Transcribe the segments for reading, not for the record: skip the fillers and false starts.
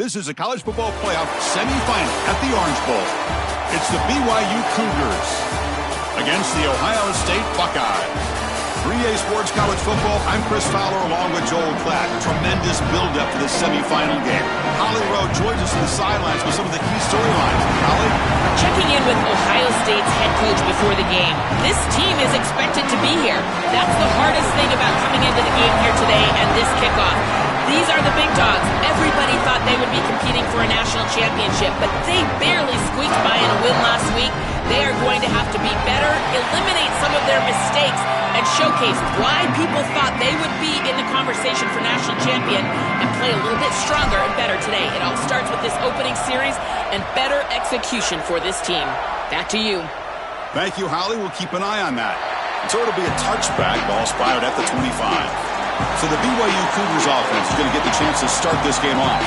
This is a college football playoff semifinal at the Orange Bowl. It's the BYU Cougars against the Ohio State Buckeyes. 3A Sports College Football, I'm Chris Fowler along with Joel Klatt. Tremendous build-up to this semifinal game. Holly Rowe joins us on the sidelines with some of the key storylines. Holly? Checking in with Ohio State's head coach before the game. This team is expected to be here. That's the hardest thing about coming into the game here today and this kickoff. These are the big dogs. Everybody thought they would be competing for a national championship, but they barely squeaked by in a win last week. They are going to have to be better, eliminate some of their mistakes, and showcase why people thought they would be in the conversation for national champion and play a little bit stronger and better today. It all starts with this opening series and better execution for this team. Back to you. Thank you, Holly. We'll keep an eye on that. And so it'll be a touchback. Ball spotted at the 25. So the BYU Cougars offense is going to get the chance to start this game off.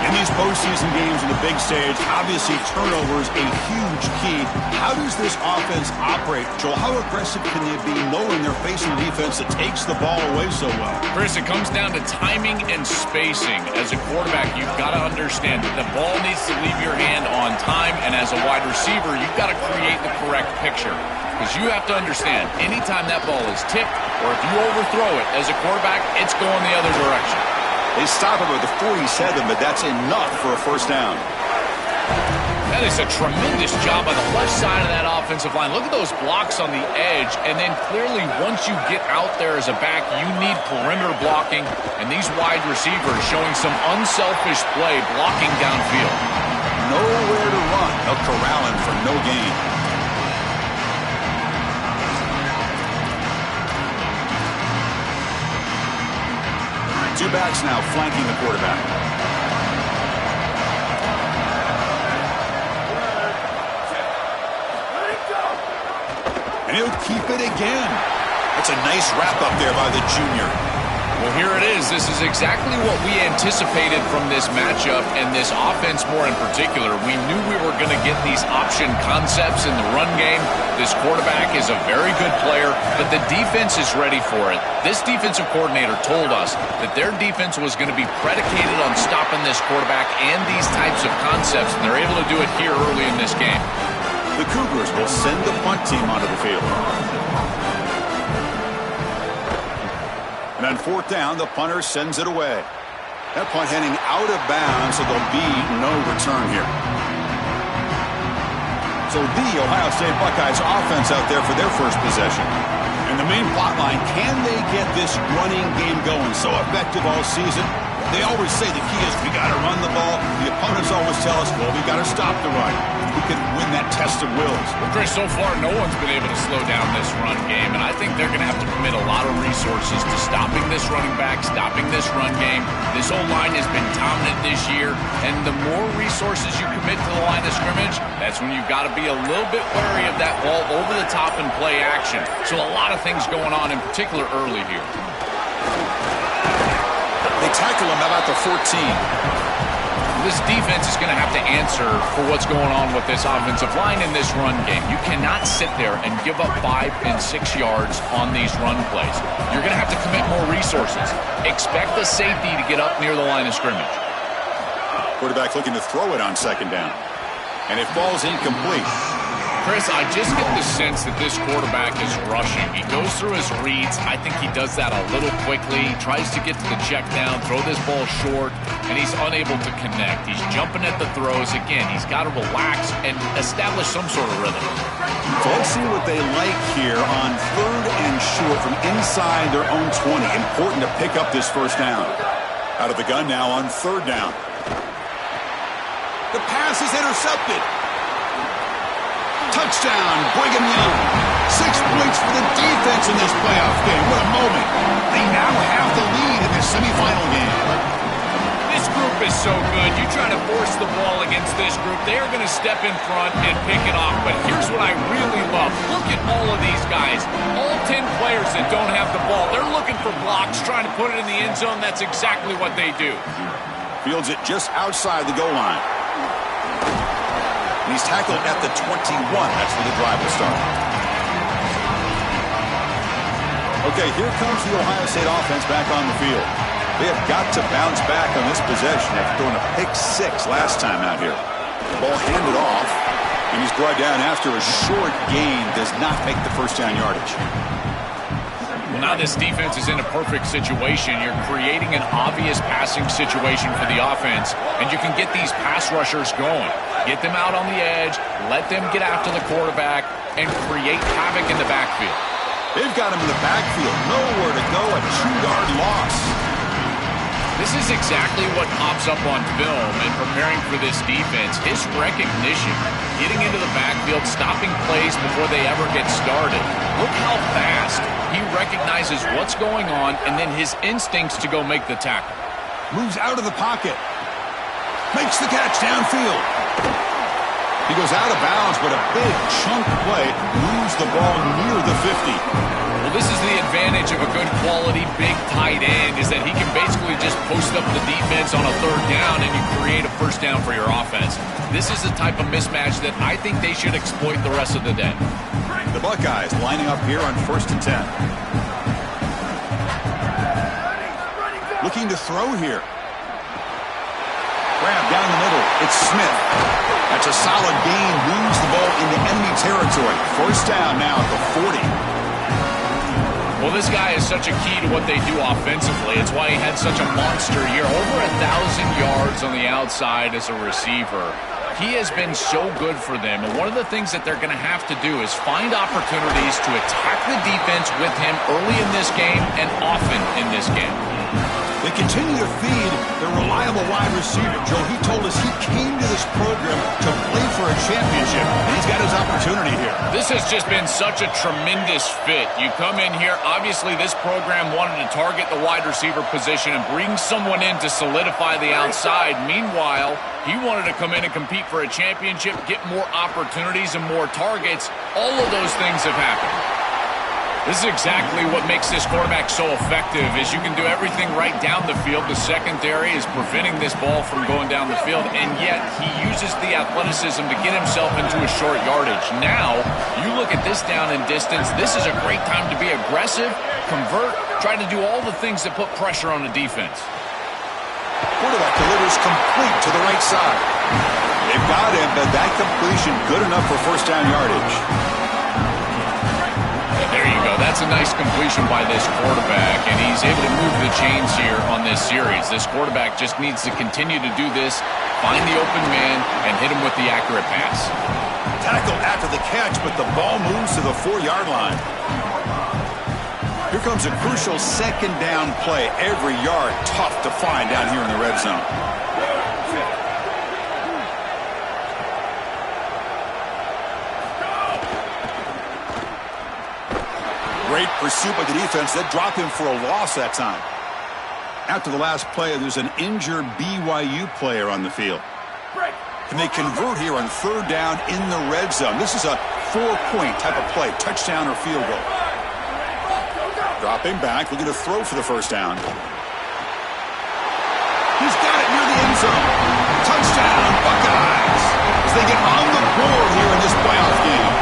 In these postseason games on the big stage, obviously turnover is a huge key. How does this offense operate, Joel? How aggressive can they be knowing they're facing a defense that takes the ball away so well? Chris, it comes down to timing and spacing. As a quarterback, you've got to understand that the ball needs to leave your hand on time, and as a wide receiver, you've got to create the correct picture. Because you have to understand, anytime that ball is tipped, or if you overthrow it as a quarterback, it's going the other direction. They stop him at the 47, but that's enough for a first down. That is a tremendous job on the left side of that offensive line. Look at those blocks on the edge, and then clearly once you get out there as a back, you need perimeter blocking, and these wide receivers showing some unselfish play blocking downfield. Nowhere to run. They'll corral him for no gain. Two backs now flanking the quarterback. And he'll keep it again. That's a nice wrap up there by the junior. Well, here it is. This is exactly what we anticipated from this matchup and this offense more in particular. We knew we were going to get these option concepts in the run game. This quarterback is a very good player, but the defense is ready for it. This defensive coordinator told us that their defense was going to be predicated on stopping this quarterback and these types of concepts, and they're able to do it here early in this game. The Cougars will send the punt team onto the field. And on fourth down, the punter sends it away. That punt heading out of bounds, so there'll be no return here. So the Ohio State Buckeyes offense out there for their first possession. And the main plot line, can they get this running game going? So effective all season. They always say the key is we got to run the ball. The opponents always tell us, well, we got to stop the run. Who can win that test of wills? Well, Chris, so far no one's been able to slow down this run game, and I think they're going to have to commit a lot of resources to stopping this running back, stopping this run game. This O-line has been dominant this year, and the more resources you commit to the line of scrimmage, that's when you've got to be a little bit wary of that ball over the top and play action. So a lot of things going on, in particular early here. They tackle him about the 14. This defense is going to have to answer for what's going on with this offensive line in this run game. You cannot sit there and give up 5 and 6 yards on these run plays. You're going to have to commit more resources. Expect the safety to get up near the line of scrimmage. Quarterback looking to throw it on second down. And it falls incomplete. Chris, I just get the sense that this quarterback is rushing. He goes through his reads. I think he does that a little quickly. He tries to get to the check down, throw this ball short, and he's unable to connect. He's jumping at the throws. Again, he's got to relax and establish some sort of rhythm. So let's see what they like here on third and short from inside their own 20. Important to pick up this first down. Out of the gun now on third down. The pass is intercepted. Touchdown, Brigham Young. 6 points for the defense in this playoff game. What a moment. They now have the lead in this semifinal game. This group is so good. You try to force the ball against this group, they are going to step in front and pick it off. But here's what I really love. Look at all of these guys. All 10 players that don't have the ball. They're looking for blocks, trying to put it in the end zone. That's exactly what they do. Fields it just outside the goal line. And he's tackled at the 21. That's where the drive will start. Okay, here comes the Ohio State offense back on the field. They have got to bounce back on this possession after throwing a pick-6 last time out here. The ball handed off, and he's brought down after a short gain does not make the first down yardage. Well, now this defense is in a perfect situation. You're creating an obvious passing situation for the offense, and you can get these pass rushers going. Get them out on the edge, let them get after the quarterback, and create havoc in the backfield. They've got him in the backfield. Nowhere to go. A 2-yard loss. This is exactly what pops up on film and preparing for this defense. His recognition, getting into the backfield, stopping plays before they ever get started. Look how fast he recognizes what's going on and then his instincts to go make the tackle. Moves out of the pocket. Makes the catch downfield. He goes out of bounds, but a big chunk play moves the ball near the 50. Well, this is the advantage of a good quality big tight end, is that he can basically just post up the defense on a third down and you create a first down for your offense. This is the type of mismatch that I think they should exploit the rest of the day. The Buckeyes lining up here on 1st and 10. Looking to throw here. Grab down the middle. It's Smith. That's a solid gain. Moves the ball into enemy territory. First down now at the 40. Well, this guy is such a key to what they do offensively. It's why he had such a monster year. Over 1,000 yards on the outside as a receiver. He has been so good for them. And one of the things that they're going to have to do is find opportunities to attack the defense with him early in this game and often in this game. They continue to feed their reliable wide receiver. Joe, he told us he came to this program to play for a championship, and he's got his opportunity here. This has just been such a tremendous fit. You come in here, obviously this program wanted to target the wide receiver position and bring someone in to solidify the outside. Meanwhile, he wanted to come in and compete for a championship, get more opportunities and more targets. All of those things have happened. This is exactly what makes this quarterback so effective, is you can do everything right down the field. The secondary is preventing this ball from going down the field, and yet he uses the athleticism to get himself into a short yardage. Now, you look at this down and distance, this is a great time to be aggressive, convert, try to do all the things that put pressure on the defense. Quarterback delivers complete to the right side. They've got him, but that completion good enough for first down yardage. There you go. That's a nice completion by this quarterback, and he's able to move the chains here on this series. This quarterback just needs to continue to do this, find the open man, and hit him with the accurate pass. Tackled after the catch, but the ball moves to the 4-yard line. Here comes a crucial second down play. Every yard tough to find down here in the red zone. Great pursuit by the defense. That dropped him for a loss that time. After the last play, there's an injured BYU player on the field. Can they convert here on third down in the red zone? This is a 4-point type of play, touchdown or field goal. Dropping back, looking to throw for the first down. He's got it near the end zone. Touchdown, Buckeyes, as they get on the board here in this playoff game.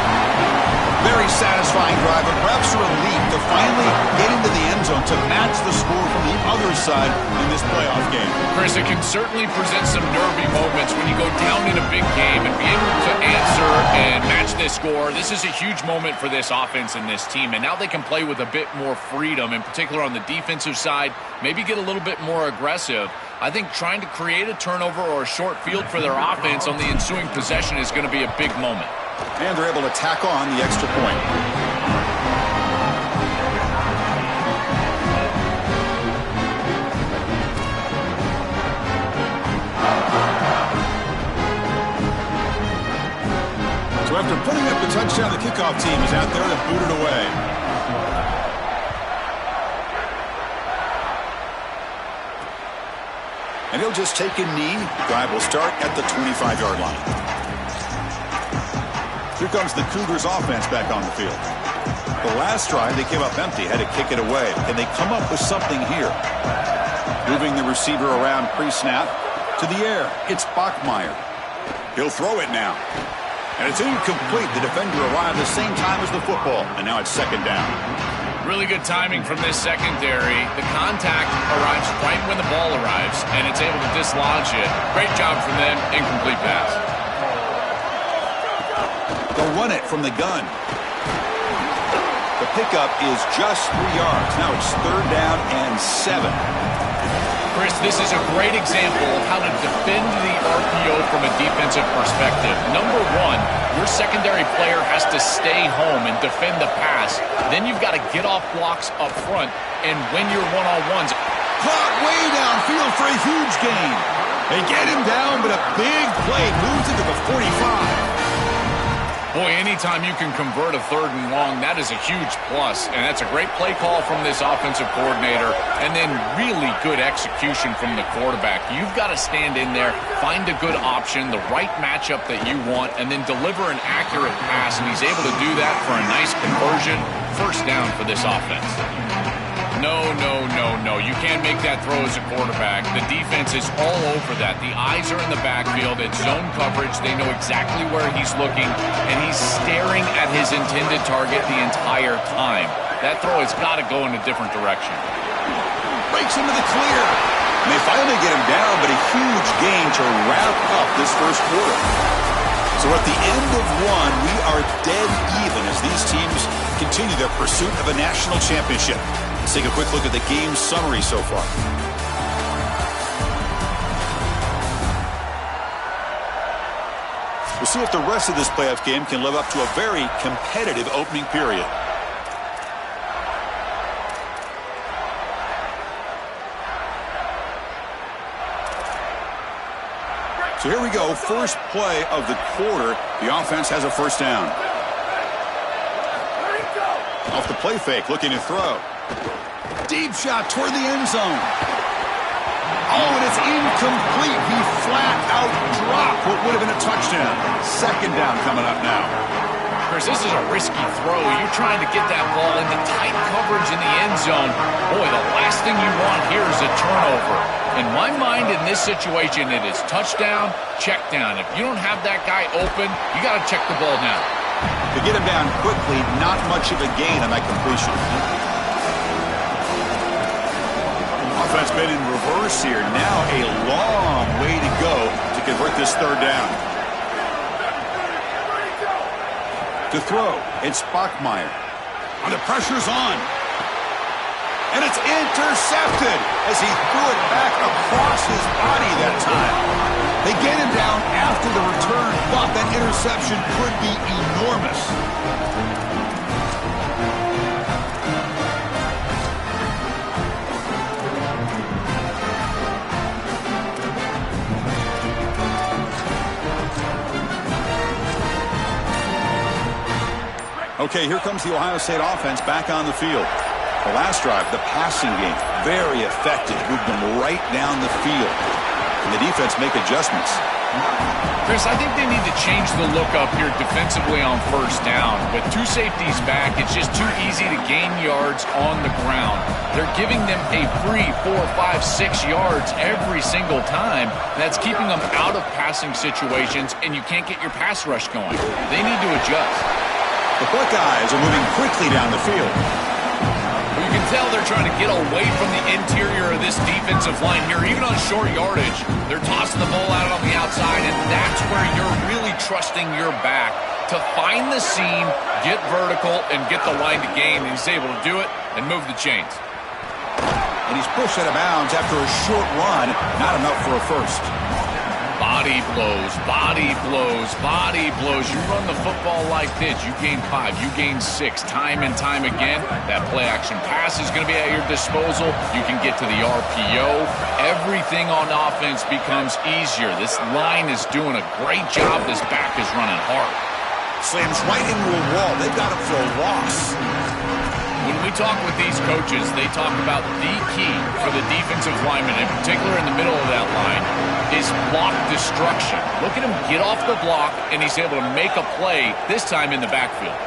Very satisfying drive, but perhaps a relief to finally get into the end zone to match the score from the other side in this playoff game. Chris, it can certainly present some nervy moments when you go down in a big game and be able to answer and match this score. This is a huge moment for this offense and this team, and now they can play with a bit more freedom, in particular on the defensive side, maybe get a little bit more aggressive. I think trying to create a turnover or a short field for their offense on the ensuing possession is going to be a big moment. And they're able to tack on the extra point. So after putting up the touchdown, the kickoff team is out there to boot it away. And he'll just take a knee. Drive will start at the 25-yard line. Here comes the Cougars offense back on the field. The last drive, they came up empty, had to kick it away. Can they come up with something here? Moving the receiver around pre-snap to the air. It's Bachmeier. He'll throw it now. And it's incomplete. The defender arrived the same time as the football. And now it's second down. Really good timing from this secondary. The contact arrives right when the ball arrives, and it's able to dislodge it. Great job from them. Incomplete pass. They'll run it from the gun. The pickup is just 3 yards. Now it's 3rd down and 7. Chris, this is a great example of how to defend the RPO from a defensive perspective. Number one, your secondary player has to stay home and defend the pass. Then you've got to get off blocks up front and win your one-on-ones. Caught way downfield for a huge gain. They get him down, but a big play moves into the 45. Boy, anytime you can convert a 3rd and long, that is a huge plus. And that's a great play call from this offensive coordinator. And then really good execution from the quarterback. You've got to stand in there, find a good option, the right matchup that you want, and then deliver an accurate pass. And he's able to do that for a nice conversion. 1st down for this offense. No. You can't make that throw as a quarterback. The defense is all over that. The eyes are in the backfield. It's zone coverage. They know exactly where he's looking, and he's staring at his intended target the entire time. That throw has got to go in a different direction. Breaks into the clear. And they finally get him down, but a huge gain to wrap up this 1st quarter. So at the end of 1, we are dead even as these teams continue their pursuit of a national championship. Let's take a quick look at the game summary so far. We'll see if the rest of this playoff game can live up to a very competitive opening period. So here we go, first play of the quarter. The offense has a 1st down. Off the play fake, looking to throw. Deep shot toward the end zone. Oh, and it's incomplete. He flat out dropped what would have been a touchdown. 2nd down coming up now. Chris, this is a risky throw. You're trying to get that ball into tight coverage in the end zone. Boy, the last thing you want here is a turnover. In my mind, in this situation, it is touchdown, check down. If you don't have that guy open, you got to check the ball down. To get him down quickly, not much of a gain on that completion. Offense been in reverse here. Now a long way to go to convert this 3rd down. To throw, it's Bachmeier. And the pressure's on. And it's intercepted as he threw it back across his body that time. They get him down after the return, but that interception could be enormous. Okay, here comes the Ohio State offense back on the field. The last drive, the passing game, very effective. Moved them right down the field. And the defense make adjustments. Chris, I think they need to change the look up here defensively on 1st down. With 2 safeties back, it's just too easy to gain yards on the ground. They're giving them a free 4, 5, 6 yards every single time. That's keeping them out of passing situations, and you can't get your pass rush going. They need to adjust. The Buckeyes are moving quickly down the field. You can tell they're trying to get away from the interior of this defensive line here, even on short yardage. They're tossing the ball out on the outside, and that's where you're really trusting your back to find the seam, get vertical, and get the line to gain. And he's able to do it and move the chains. And he's pushed out of bounds after a short run, not enough for a 1st. Body blows, body blows, body blows. You run the football like this, you gain 5, you gain 6, time and time again. That play-action pass is going to be at your disposal. You can get to the RPO. Everything on offense becomes easier. This line is doing a great job. This back is running hard. Slams right into a wall. They've got him for a loss. When we talk with these coaches, they talk about the key for the defensive lineman, in particular in the middle of that line, is block destruction. Look at him get off the block, and he's able to make a play, this time in the backfield.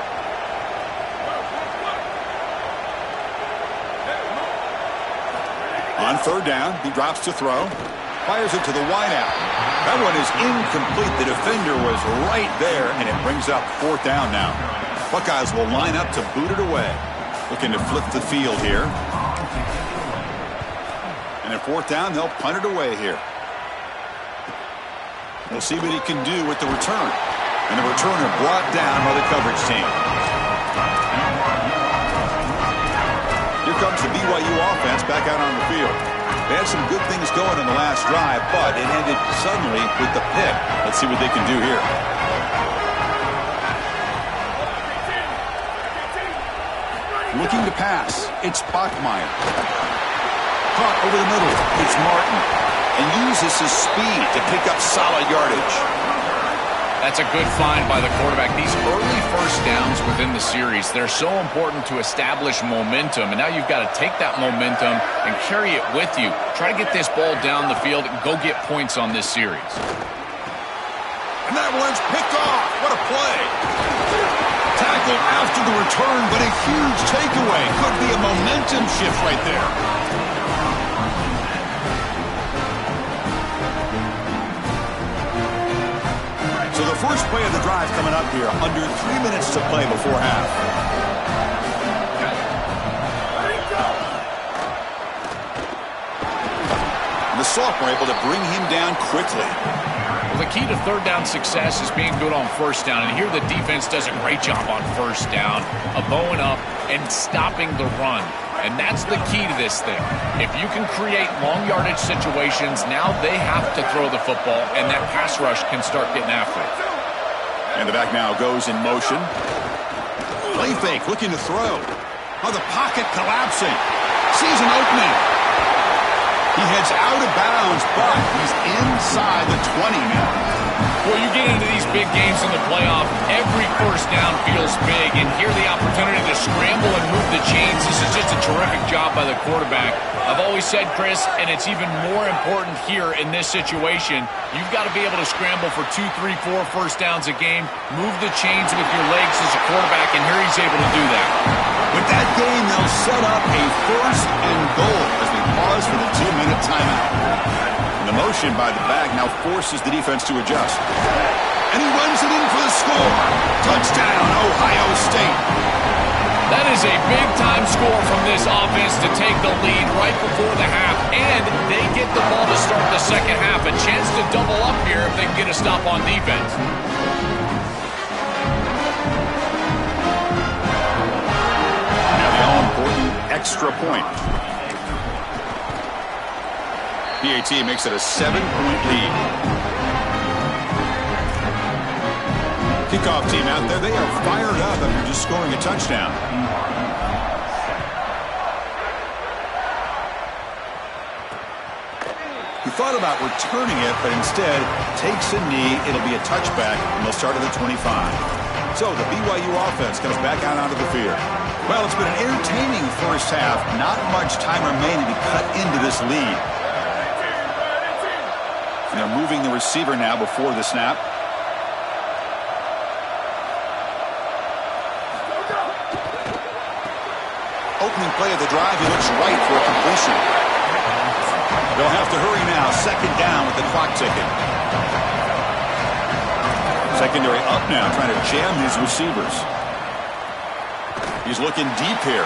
On 3rd down, he drops to throw. Fires it to the wideout. That one is incomplete. The defender was right there, and it brings up 4th down now. Buckeyes will line up to boot it away. Looking to flip the field here. And at fourth down, they'll punt it away here. We'll see what he can do with the return. And the returner brought down by the coverage team. Here comes the BYU offense back out on the field. They had some good things going in the last drive, but it ended suddenly with the pick. Let's see what they can do here. Looking to pass. It's Bachmeier. Caught over the middle. It's Martin. And uses his speed to pick up solid yardage. That's a good find by the quarterback. These early first downs within the series, they're so important to establish momentum. And now you've got to take that momentum and carry it with you. Try to get this ball down the field and go get points on this series. And that one's picked off. What a play. Tackle after the return, but a huge takeaway. Could be a momentum shift right there. So the first play of the drive coming up here, under 3 minutes to play before half. And the sophomore able to bring him down quickly. Well, the key to third down success is being good on first down. And here the defense does a great job on first down of bowing up and stopping the run. And that's the key to this thing. If you can create long yardage situations, now they have to throw the football, and that pass rush can start getting after it. And the back now goes in motion. Play fake, looking to throw. Oh, the pocket collapsing. Sees an opening. He heads out of bounds, but he's inside the 20 now. Well, you get into these big games in the playoff, every first down feels big, and here the opportunity to scramble and move the chains. This is just a terrific job by the quarterback. I've always said, Chris, and it's even more important here in this situation, you've got to be able to scramble for 2, 3, 4 first downs a game, move the chains with your legs as a quarterback, and here he's able to do that. With that game, they'll set up a first and goal as we pause for the 2-minute timeout. The motion by the back now forces the defense to adjust. And he runs it in for the score. Touchdown, Ohio State. That is a big-time score from this offense to take the lead right before the half. And they get the ball to start the second half. A chance to double up here if they can get a stop on defense. Now the all-important extra point. PAT makes it a 7-point lead. Kickoff team out there, they are fired up after just scoring a touchdown. He thought about returning it, but instead takes a knee. It'll be a touchback, and they'll start at the 25. So the BYU offense comes back out onto the field. Well, it's been an entertaining first half. Not much time remaining to cut into this lead. And they're moving the receiver now before the snap. Opening play of the drive, he looks right for a completion. They'll have to hurry now. Second down with the clock ticking. Secondary up now, trying to jam his receivers. He's looking deep here.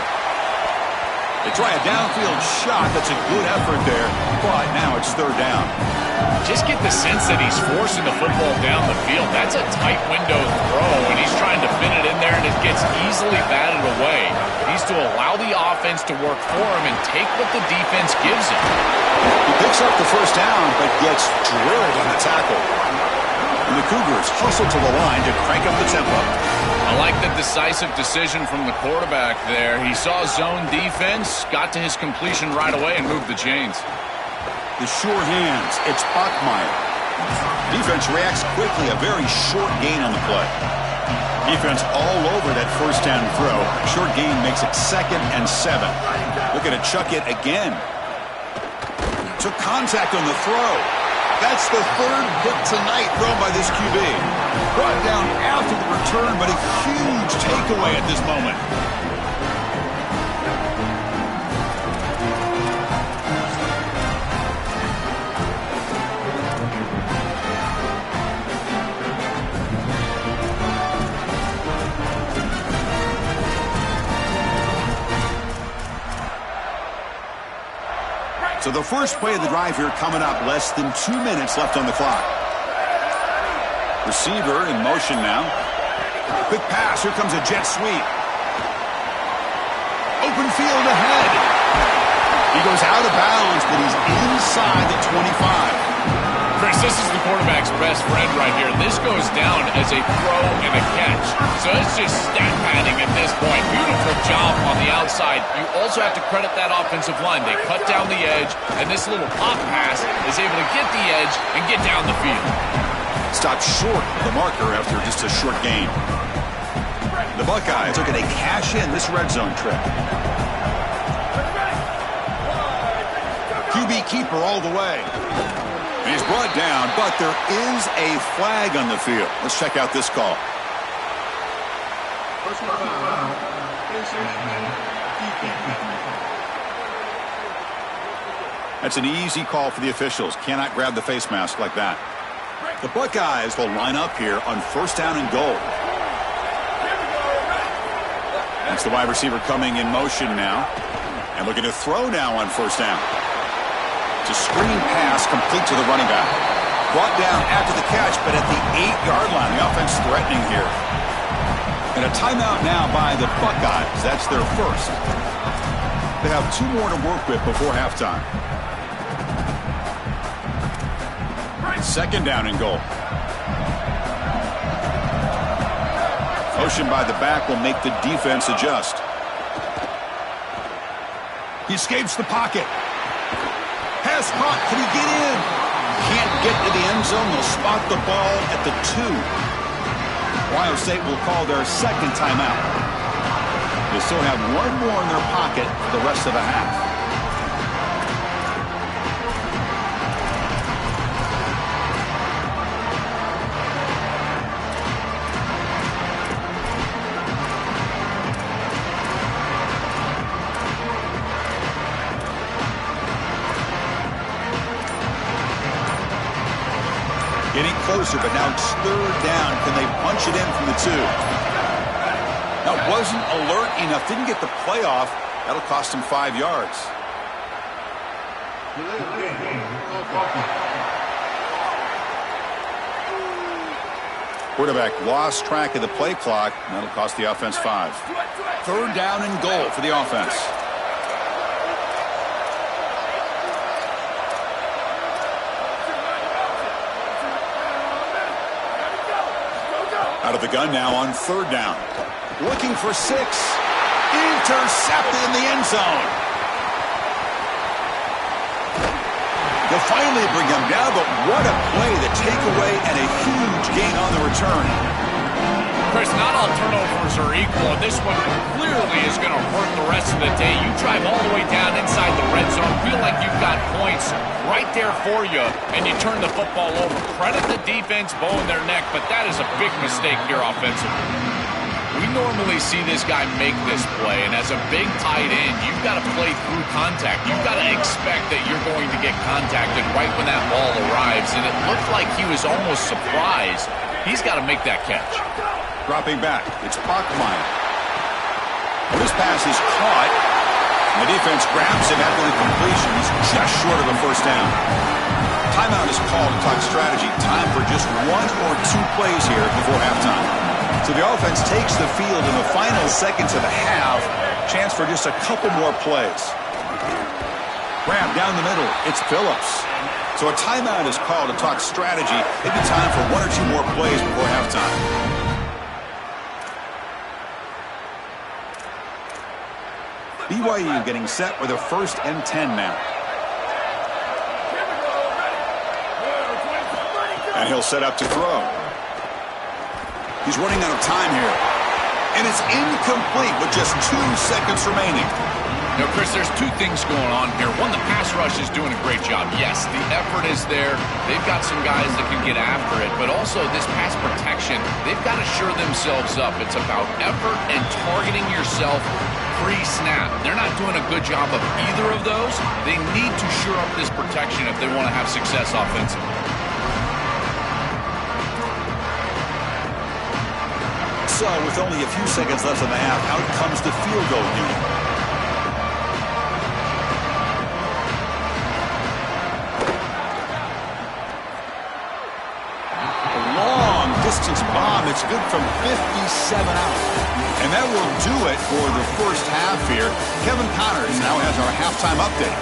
They try a downfield shot. That's a good effort there, but now it's third down. Just get the sense that he's forcing the football down the field. That's a tight window throw, and he's trying to fit it in there, and it gets easily batted away. He needs to allow the offense to work for him and take what the defense gives him. He picks up the first down, but gets drilled on the tackle. And the Cougars hustle to the line to crank up the tempo. I like the decisive decision from the quarterback there. He saw zone defense, got to his completion right away, and moved the chains. The sure hands, it's Bachmeier. Defense reacts quickly, a very short gain on the play. Defense all over that first down throw. Short gain makes it 2nd and 7. Looking to chuck it again. Took contact on the throw. That's the third hit tonight thrown by this QB. Brought down after the return, but a huge takeaway at this moment. So the first play of the drive here coming up, less than 2 minutes left on the clock. Receiver in motion now. Quick pass. Here comes a jet sweep. Open field ahead. He goes out of bounds, but he's inside the 25. Chris, this is the quarterback's best friend right here. This goes down as a throw and a catch. So it's just stat padding at this point. Beautiful job on the outside. You also have to credit that offensive line. They cut down the edge, and this little pop pass is able to get the edge and get down the field. Stopped short of the marker after just a short gain. The Buckeyes looking to cash in this red zone trip. QB keeper all the way. He's brought down, but there is a flag on the field. Let's check out this call. That's an easy call for the officials. Cannot grab the face mask like that. The Buckeyes will line up here on first down and goal. That's the wide receiver coming in motion now. And looking to throw now on first down. It's a screen pass complete to the running back. Brought down after the catch, but at the 8-yard line. The offense threatening here. And a timeout now by the Buckeyes. That's their first. They have 2 more to work with before halftime. Second down and goal. Motion by the back will make the defense adjust. He escapes the pocket. Pass caught. Can he get in? Can't get to the end zone. They'll spot the ball at the 2. Ohio State will call their second timeout. They still have 1 more in their pocket for the rest of the half. Getting closer, but now it's third down. Can they punch it in from the 2? Now, wasn't alert enough. Didn't get the play off. That'll cost him 5 yards. Quarterback lost track of the play clock. And that'll cost the offense 5. Third down and goal for the offense. Out of the gun now on third down. Looking for 6. Intercepted in the end zone. They'll finally bring him down, but what a play. The takeaway and a huge gain on the return. Chris, not all turnovers are equal. This one clearly is going to hurt the rest of the day. You drive all the way down inside the red zone, feel like you've got points right there for you, and you turn the football over. Credit the defense, bow in their neck, but that is a big mistake here offensively. We normally see this guy make this play, and as a big tight end, you've got to play through contact. You've got to expect that you're going to get contacted right when that ball arrives, and it looked like he was almost surprised. He's got to make that catch. Dropping back, it's Bachmeier. This pass is caught. The defense grabs him after the completion. He's just short of a first down. Timeout is called to talk strategy. Time for just 1 or 2 plays here before halftime. So the offense takes the field in the final seconds of the half. Chance for just a couple more plays. Grab down the middle. It's Phillips. So a timeout is called to talk strategy. Maybe time for 1 or 2 more plays before halftime. BYU getting set with a 1st and 10 now. And he'll set up to throw. He's running out of time here. And it's incomplete with just 2 seconds remaining. Now, Chris, there's 2 things going on here. One, the pass rush is doing a great job. Yes, the effort is there. They've got some guys that can get after it. But also this pass protection, they've got to shore themselves up. It's about effort and targeting yourself pre-snap. They're not doing a good job of either of those. They need to shore up this protection if they want to have success offensively. So, with only a few seconds left in the half, out comes the field goal unit. distance bomb. It's good from 57 out. And that will do it for the first half here. Kevin Connors now has our halftime update.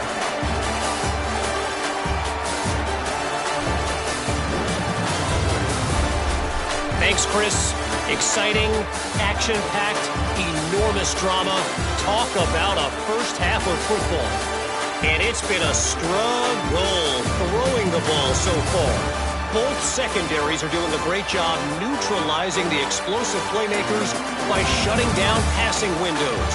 Thanks, Chris. Exciting, action-packed, enormous drama. Talk about a first half of football. And it's been a struggle throwing the ball so far. Both secondaries are doing a great job neutralizing the explosive playmakers by shutting down passing windows.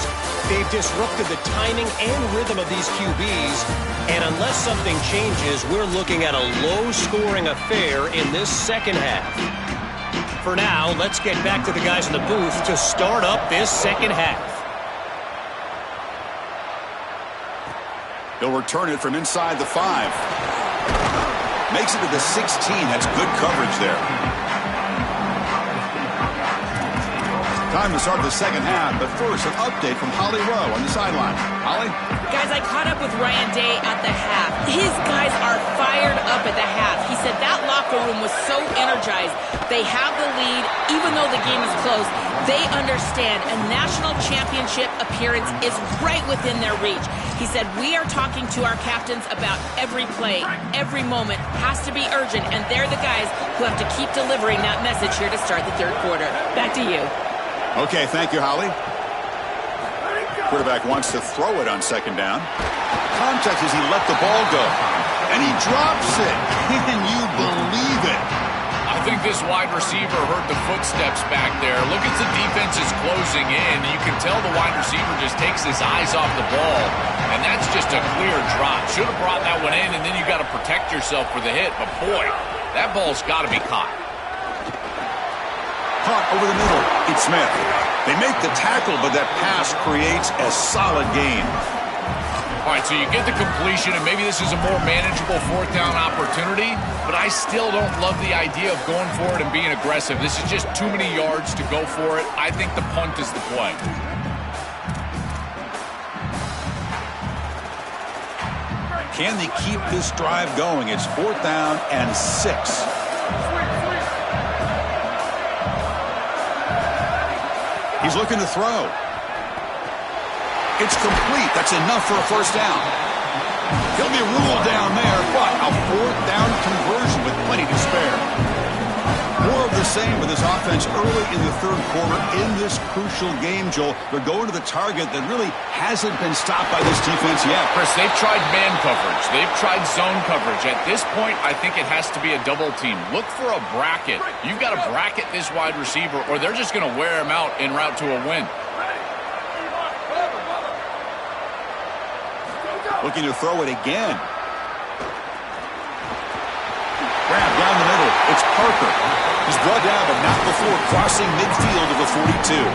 They've disrupted the timing and rhythm of these QBs. And unless something changes, we're looking at a low-scoring affair in this second half. For now, let's get back to the guys in the booth to start up this second half. He'll return it from inside the 5. Makes it to the 16. That's good coverage there. Time to start the second half, but first, an update from Holly Rowe on the sideline. Holly? Guys, I caught up with Ryan Day at the half. His guys are fired up at the half. He said that locker room was so energized. They have the lead, even though the game is close. They understand a national championship appearance is right within their reach. He said, we are talking to our captains about every play, every moment has to be urgent, and they're the guys who have to keep delivering that message here to start the third quarter. Back to you. Okay, thank you, Holly. Quarterback wants to throw it on second down. Contact as he let the ball go. And he drops it. Can you believe it? I think this wide receiver heard the footsteps back there. Look at the defense is closing in. You can tell the wide receiver just takes his eyes off the ball. And that's just a clear drop. Should have brought that one in, and then you got to protect yourself for the hit. But boy, that ball's got to be caught. Caught over the middle. It's Smith. They make the tackle, but that pass creates a solid gain. All right, so you get the completion, and maybe this is a more manageable fourth down opportunity, but I still don't love the idea of going for it and being aggressive. This is just too many yards to go for it. I think the punt is the play. Can they keep this drive going? It's fourth down and 6. He's looking to throw. It's complete. That's enough for a first down. He'll be ruled down there, but a fourth down conversion with plenty to spare. More of the same with this offense early in the third quarter in this crucial game, Joel. They're going to the target that really hasn't been stopped by this defense yet. Chris, they've tried man coverage. They've tried zone coverage. At this point, I think it has to be a double team. Look for a bracket. You've got to bracket this wide receiver, or they're just going to wear him out en route to a win. Looking to throw it again. Grab down the middle. It's Parker. He's brought down, but not before crossing midfield of the 42.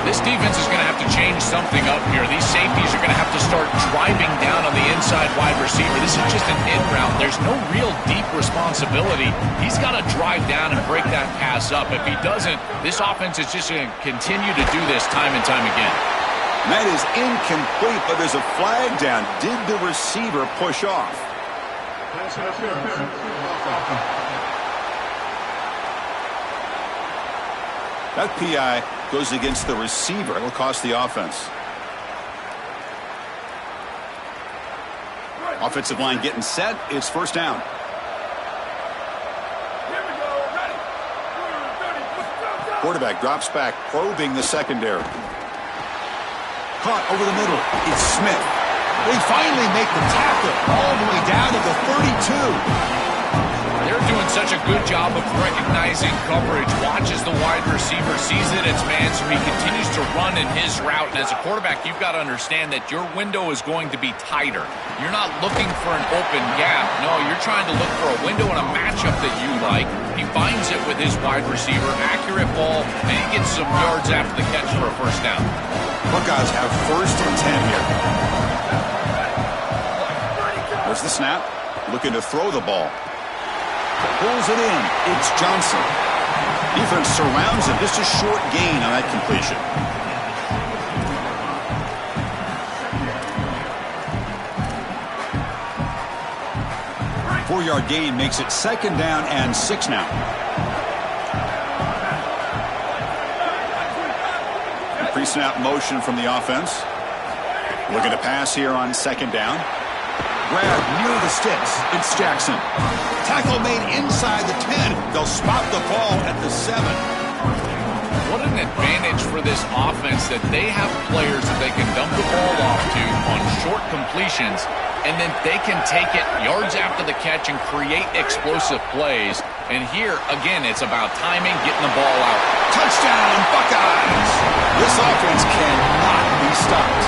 This defense is going to have to change something up here. These safeties are going to have to start driving down on the inside wide receiver. This is just an in route. There's no real deep responsibility. He's got to drive down and break that pass up. If he doesn't, this offense is just going to continue to do this time and time again. That is incomplete, but there's a flag down. Did the receiver push off? That PI goes against the receiver. It'll cost the offense. Offensive line getting set. It's first down. Quarterback drops back, probing the secondary. Caught over the middle. It's Smith. They finally make the tackle all the way down to the 32. They're doing such a good job of recognizing coverage. Watches the wide receiver, sees that it's man, so he continues to run in his route. And as a quarterback, you've got to understand that your window is going to be tighter. You're not looking for an open gap. No, you're trying to look for a window and a matchup that you like. He finds it with his wide receiver, accurate ball, and he gets some yards after the catch for a first down. Buckeyes have first and 10 here. There's the snap. Looking to throw the ball. Pulls it in. It's Johnson. Defense surrounds him. Just a short gain on that completion. Four-yard gain makes it second down and 6 now. Pre-snap motion from the offense. Looking to pass here on second down. Grab near the sticks. It's Jackson. Tackle made inside the 10. They'll spot the ball at the 7. What an advantage for this offense that they have players that they can dump the ball off to on short completions, and then they can take it yards after the catch and create explosive plays. And here, again, it's about timing, getting the ball out. Touchdown, Buckeyes! This offense cannot be stopped.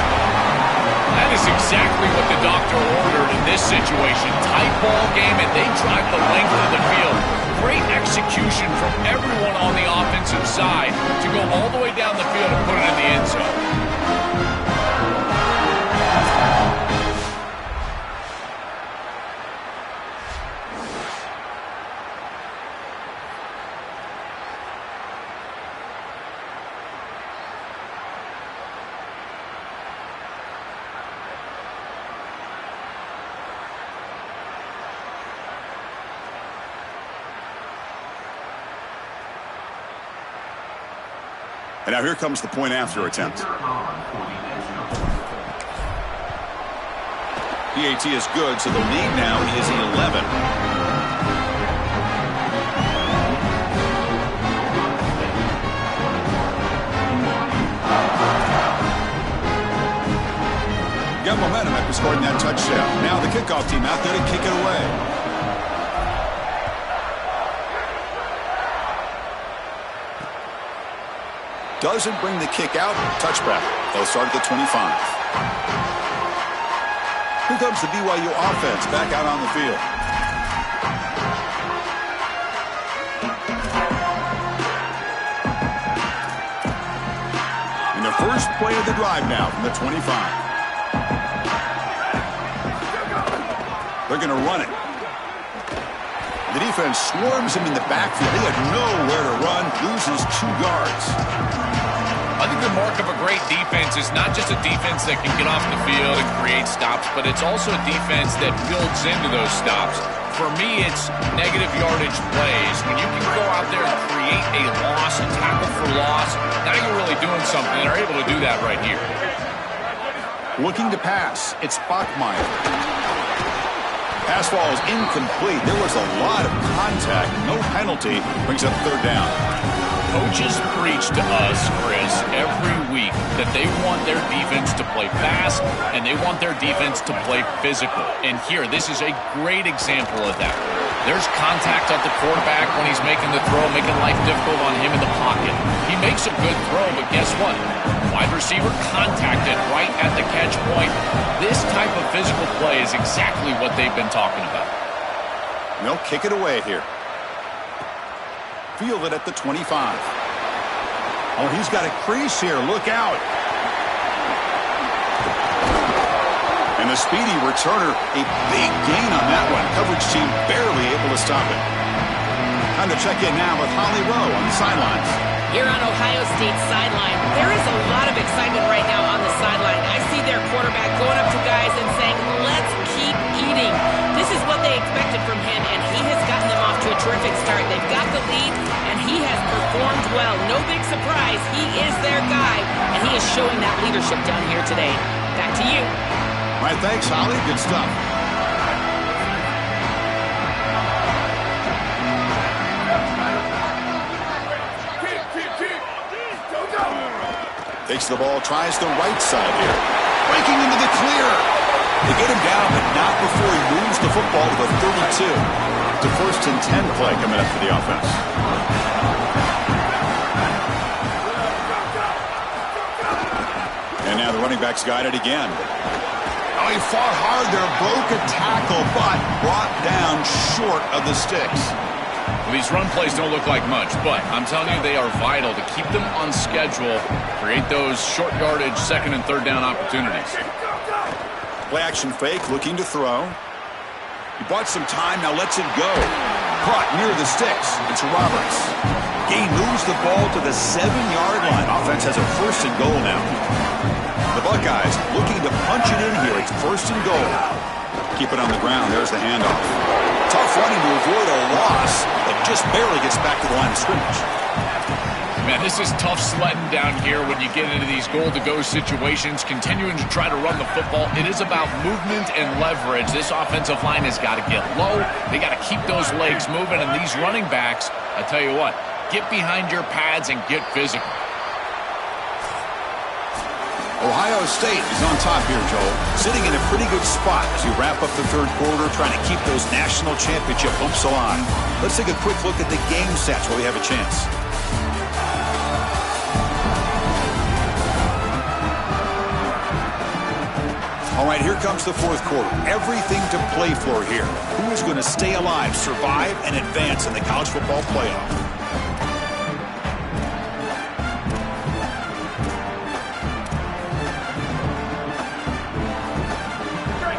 That is exactly what the doctor ordered in this situation. Tight ball game, and they drive the length of the field. Great execution from everyone on the offensive side to go all the way down the field and put it in the end zone. And now here comes the point after attempt. PAT is good, so the lead now is 11. Got momentum after scoring that touchdown. Now the kickoff team out there to kick it away. Doesn't bring the kick out. Touchback. They'll start at the 25. Here comes the BYU offense back out on the field. And the first play of the drive now from the 25. They're going to run it. The defense swarms him in the backfield. He had nowhere to run. Loses 2 yards. I think the mark of a great defense is not just a defense that can get off the field and create stops, but it's also a defense that builds into those stops. For me, it's negative yardage plays. When you can go out there and create a loss, a tackle for loss, now you're really doing something. They're able to do that right here. Looking to pass. It's Bachmeier. Pass ball is incomplete. There was a lot of contact. No penalty. Brings up third down. Coaches preach to us, Chris, every week that they want their defense to play fast and they want their defense to play physical. And here, this is a great example of that. There's contact at the quarterback when he's making the throw, making life difficult on him in the pocket. He makes a good throw, but guess what? Wide receiver contacted right at the catch point. This type of physical play is exactly what they've been talking about. They'll kick it away here. Field it at the 25. Oh, he's got a crease here. Look out. And the speedy returner, a big gain on that one. Coverage team barely able to stop it. Time to check in now with Holly Rowe on the sidelines. Here on Ohio State's sideline, there is a lot of excitement right now on the sideline. I see their quarterback going up to guys and saying, let's keep eating. This is what they expected from him, and he has gotten them off to a terrific start. They've got the lead, and he has performed well. No big surprise. He is their guy, and he is showing that leadership down here today. Back to you. All right, thanks, Holly. Good stuff. Takes the ball, tries the right side here. Breaking into the clear. They get him down, but not before he moves the football to the 32. It's a 1st and 10 play coming up for the offense. And now the running back's got it again. Oh, he fought hard there, broke a tackle, but brought down short of the sticks. Well, these run plays don't look like much, but I'm telling you they are vital to keep them on schedule, create those short yardage 2nd and 3rd down opportunities. Play action fake, looking to throw. He bought some time, now lets it go. Caught near the sticks. It's Roberts. Gain moves the ball to the 7-yard line. Offense has a 1st and goal now. The Buckeyes looking to punch it in here. It's 1st and goal. Keep it on the ground. There's the handoff. Tough running to avoid a loss, but just barely gets back to the line of scrimmage. Man, this is tough sledding down here when you get into these goal-to-go situations, continuing to try to run the football. It is about movement and leverage. This offensive line has got to get low. They got to keep those legs moving, and these running backs, I tell you what, get behind your pads and get physical. Ohio State is on top here, Joel, sitting in a pretty good spot as we wrap up the third quarter, trying to keep those national championship hopes alive. Let's take a quick look at the game stats while we have a chance. All right, here comes the fourth quarter. Everything to play for here. Who is going to stay alive, survive, and advance in the college football playoff?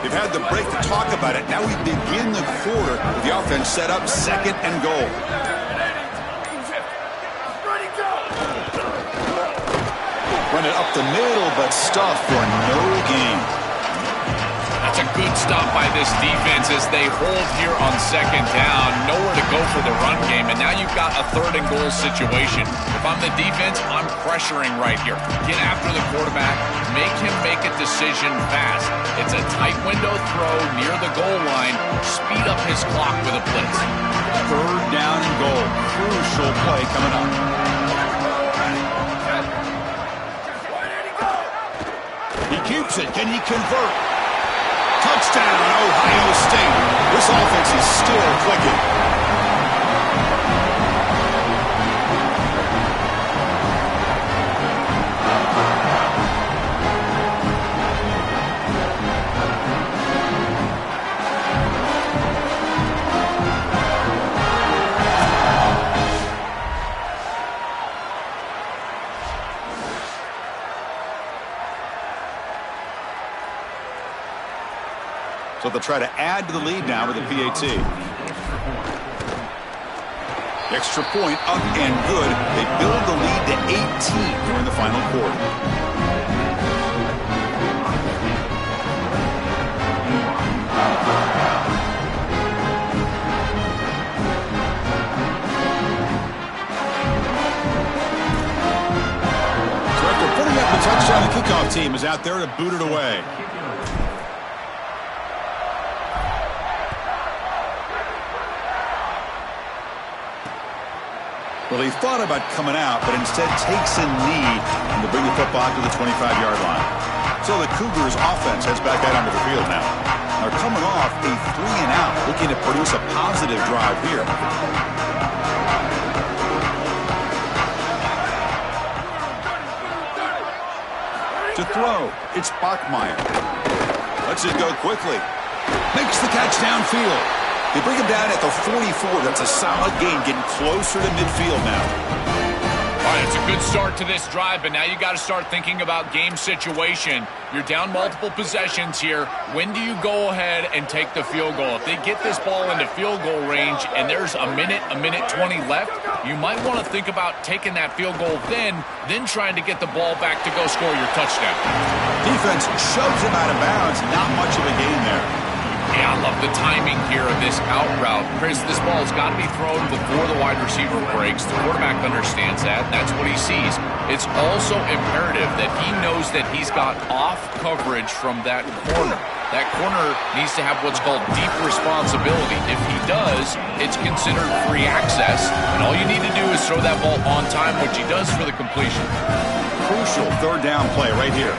They've had the break to talk about it. Now we begin the quarter with the offense set up, second and goal. Run it up the middle, but stuffed for no gain. That's a good stop by this defense as they hold here on second down. Nowhere to go for the run game, and now you've got a third and goal situation. If I'm the defense, I'm pressuring right here. Get after the quarterback. Make him make a decision fast. It's a tight window throw near the goal line. Speed up his clock with a blitz. Third down and goal. Crucial play coming up. He keeps it. Can he convert? Touchdown, Ohio State. This offense is still clicking. So they'll try to add to the lead now with a PAT. Extra point up and good. They build the lead to 18 here in the final quarter. So after putting up the touchdown, the kickoff team is out there to boot it away. Well, he thought about coming out, but instead takes a knee to bring the football to the 25-yard line. So the Cougars offense heads back out onto the field now. They're coming off a 3-and-out, looking to produce a positive drive here. To throw, it's Bachmeier. Lets it go quickly. Makes the catch downfield. They bring him down at the 44. That's a solid gain, getting closer to midfield now. All right, it's a good start to this drive, but now you got to start thinking about game situation. You're down multiple possessions here. When do you go ahead and take the field goal? If they get this ball into field goal range and there's a minute 20 left, you might want to think about taking that field goal then trying to get the ball back to go score your touchdown. Defense shoves him out of bounds. Not much of a gain there. Yeah, I love the timing here of this out route. Chris, this ball's got to be thrown before the wide receiver breaks. The quarterback understands that. That's what he sees. It's also imperative that he knows that he's got off coverage from that corner. That corner needs to have what's called deep responsibility. If he does, it's considered free access, and all you need to do is throw that ball on time, which he does for the completion. Crucial third down play right here.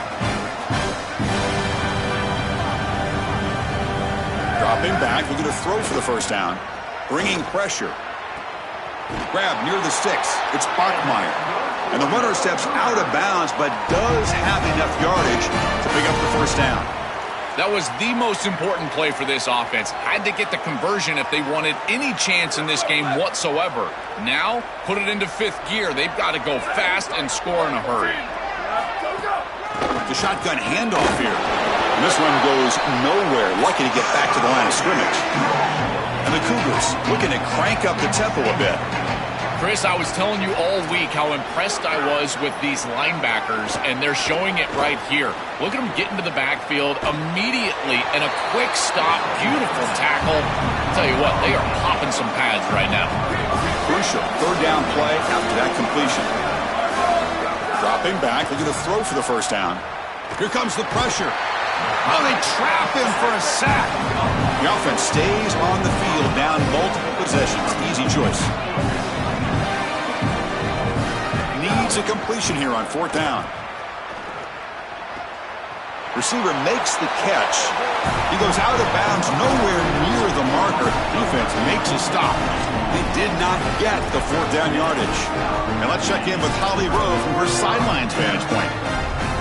Dropping back, looking to throw for the first down. Bringing pressure. Grab near the sticks. It's Bachmeier. And the runner steps out of bounds, but does have enough yardage to pick up the first down. That was the most important play for this offense. Had to get the conversion if they wanted any chance in this game whatsoever. Now, put it into fifth gear. They've got to go fast and score in a hurry. The shotgun handoff here. And this one goes nowhere. Lucky to get back to the line of scrimmage. And the Cougars looking to crank up the tempo a bit. Chris, I was telling you all week how impressed I was with these linebackers, and they're showing it right here. Look at them get into the backfield immediately, and a quick stop, beautiful tackle. I'll tell you what, they are popping some pads right now. Crucial third down play after that completion. Stepping back, looking to throw for the first down. Here comes the pressure. Oh, they trap him for a sack. The offense stays on the field, down multiple possessions. Easy choice. Needs a completion here on 4th down. Receiver makes the catch. He goes out of bounds, nowhere near the marker. Defense makes a stop. They did not get the 4th down yardage. And let's check in with Holly Rowe from her sidelines vantage point.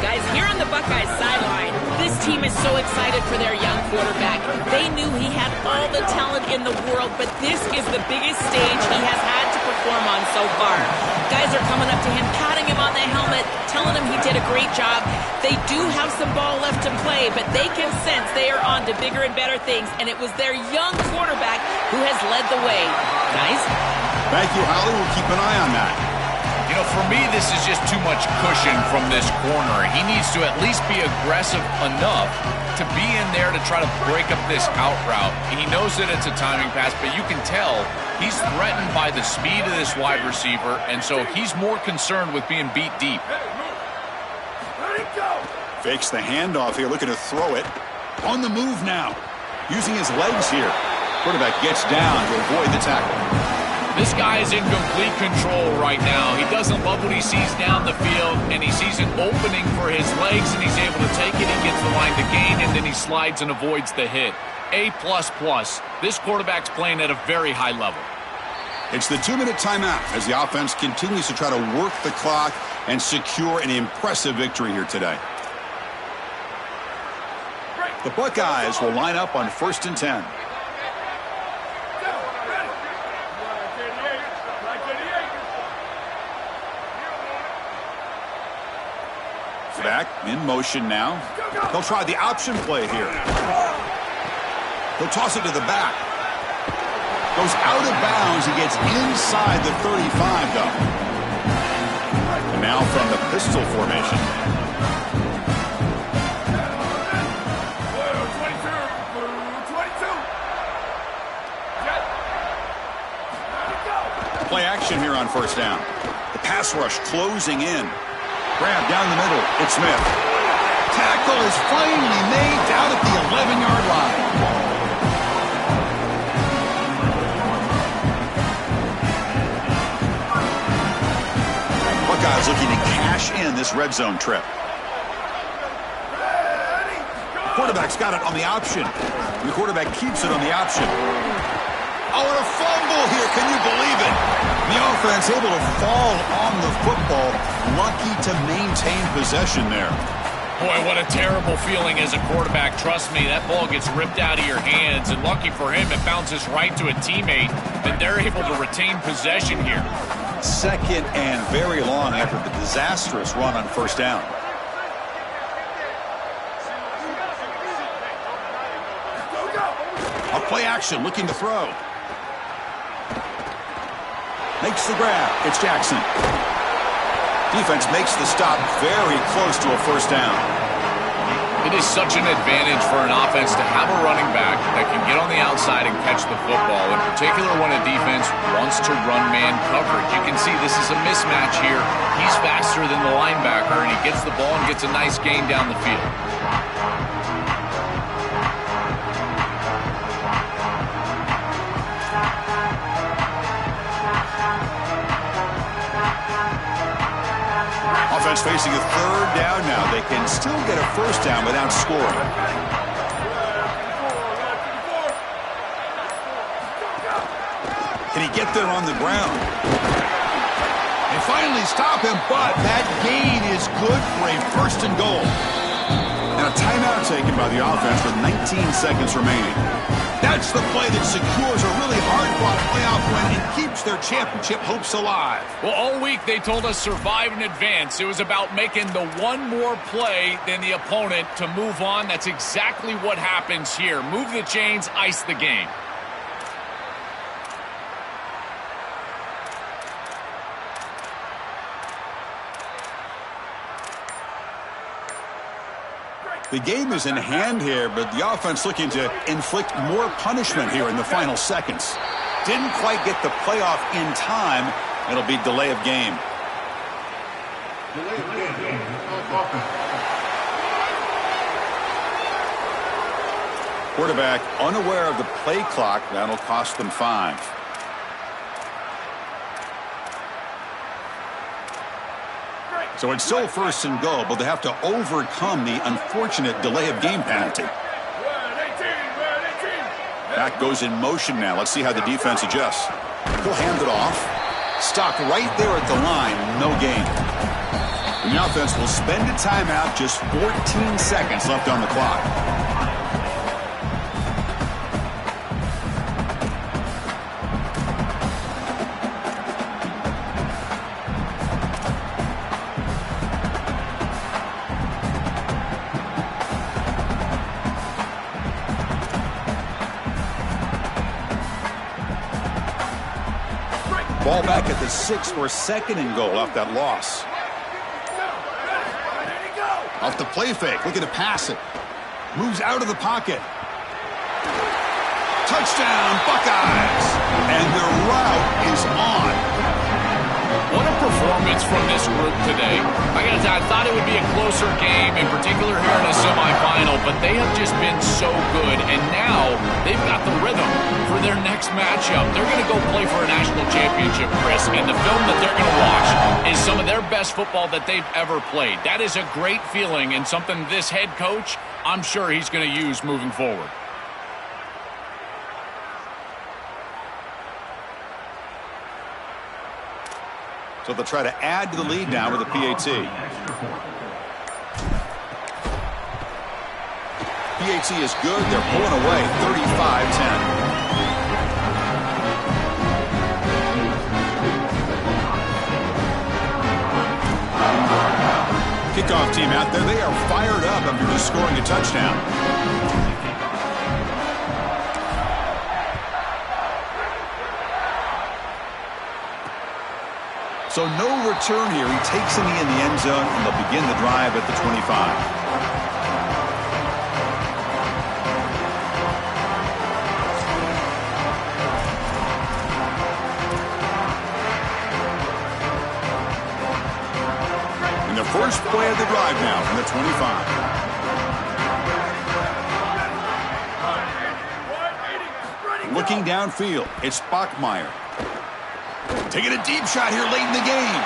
Guys, here on the Buckeyes sideline, this team is so excited for their young quarterback. They knew he had all the talent in the world, but this is the biggest stage he has had to perform on so far. Guys are coming up to him, patting him on the helmet, telling him he did a great job. They do have some ball left to play, but they can sense they are on to bigger and better things, and it was their young quarterback who has led the way. Guys? Thank you, Holly. We'll keep an eye on that. You know, for me, this is just too much cushion from this corner. He needs to at least be aggressive enough to be in there to try to break up this out route. He knows that it's a timing pass, but you can tell he's threatened by the speed of this wide receiver, and so he's more concerned with being beat deep. Fakes the handoff here, looking to throw it. On the move now, using his legs here. Quarterback gets down to avoid the tackle. This guy is in complete control right now. He doesn't love what he sees down the field, and he sees an opening for his legs, and he's able to take it. He gets the line to gain, and then he slides and avoids the hit. A++. This quarterback's playing at a very high level. It's the 2-minute timeout as the offense continues to try to work the clock and secure an impressive victory here today. The Buckeyes will line up on 1st and 10. Back in motion now. They'll try the option play here. They'll toss it to the back. Goes out of bounds. He gets inside the 35, though. And now from the pistol formation. Play action here on 1st down. The pass rush closing in. Grab down the middle. It's Smith. Tackle is finally made down at the 11-yard line. Buckeyes looking to cash in this red zone trip. Quarterback's got it on the option. The quarterback keeps it on the option. Oh, and a fumble here. Can you believe it? The offense able to fall on the football. Lucky to maintain possession there. Boy, what a terrible feeling as a quarterback. Trust me, that ball gets ripped out of your hands, and lucky for him, it bounces right to a teammate, and they're able to retain possession here. 2nd and very long after the disastrous run on 1st down. A play action, looking to throw. Makes the grab. It's Jackson. Defense makes the stop very close to a 1st down. It is such an advantage for an offense to have a running back that can get on the outside and catch the football, in particular when a defense wants to run man coverage. You can see this is a mismatch here. He's faster than the linebacker, and he gets the ball and gets a nice gain down the field. Offense facing a 3rd down now. They can still get a 1st down without scoring. Can he get there on the ground? They finally stop him, but that gain is good for a 1st and goal. And a timeout taken by the offense with 19 seconds remaining. That's the play that secures a really hard-fought playoff win and keeps their championship hopes alive. Well, all week they told us survive and advance. It was about making the one more play than the opponent to move on. That's exactly what happens here. Move the chains, ice the game. The game is in hand here, but the offense looking to inflict more punishment here in the final seconds. Didn't quite get the playoff in time. It'll be delay of game. Quarterback unaware of the play clock. That'll cost them 5. So it's still first and goal, but they have to overcome the unfortunate delay of game penalty. Back goes in motion now. Let's see how the defense adjusts. He'll hand it off. Stopped right there at the line. No gain. And the offense will spend a timeout. Just 14 seconds left on the clock. Ball back at the 6 for 2nd and goal off that loss. Off the play fake, looking to pass it. Moves out of the pocket. Touchdown, Buckeyes! And their route is on. What a performance from this group today. I thought it would be a closer game, in particular here in a semifinal, but they have just been so good, and now they've got the rhythm for their next matchup. They're going to go play for a national championship, Chris, and the film that they're going to watch is some of their best football that they've ever played. That is a great feeling and something this head coach, I'm sure he's going to use moving forward. So they'll try to add to the lead now with a PAT. PAT is good. They're pulling away 35-10. Kickoff team out there. They are fired up after just scoring a touchdown. So no return here. He takes a knee in the end zone, and they'll begin the drive at the 25. And the first play of the drive now from the 25. Looking downfield, it's Bachmeier. Taking a deep shot here late in the game.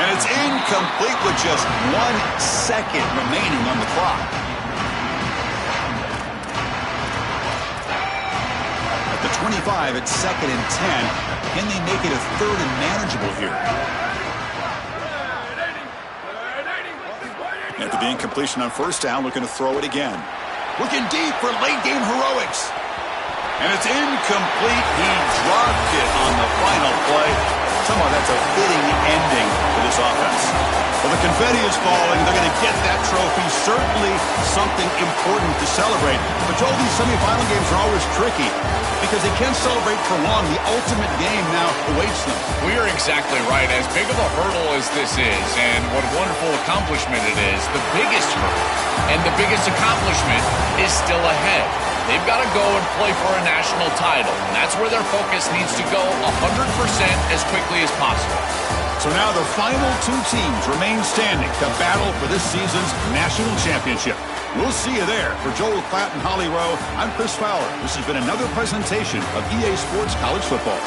And it's incomplete with just 1 second remaining on the clock. At the 25, it's 2nd and 10. Can they make it a 3rd and manageable here? After the incompletion on 1st down, looking to throw it again. Looking deep for late game heroics. And it's incomplete. He dropped it on the final play. Somehow that's a fitting ending for this offense. Well, the confetti is falling. They're going to get that trophy. Certainly something important to celebrate. But Joel, these semifinal games are always tricky because they can't celebrate for long. The ultimate game now awaits them. We are exactly right. As big of a hurdle as this is, and what a wonderful accomplishment it is, the biggest hurdle and the biggest accomplishment is still ahead. They've got to go and play for a national title, and that's where their focus needs to go 100% as quickly as possible. So now the final 2 teams remain standing to battle for this season's national championship. We'll see you there. For Joel Klatt and Holly Rowe, I'm Chris Fowler. This has been another presentation of EA Sports College Football.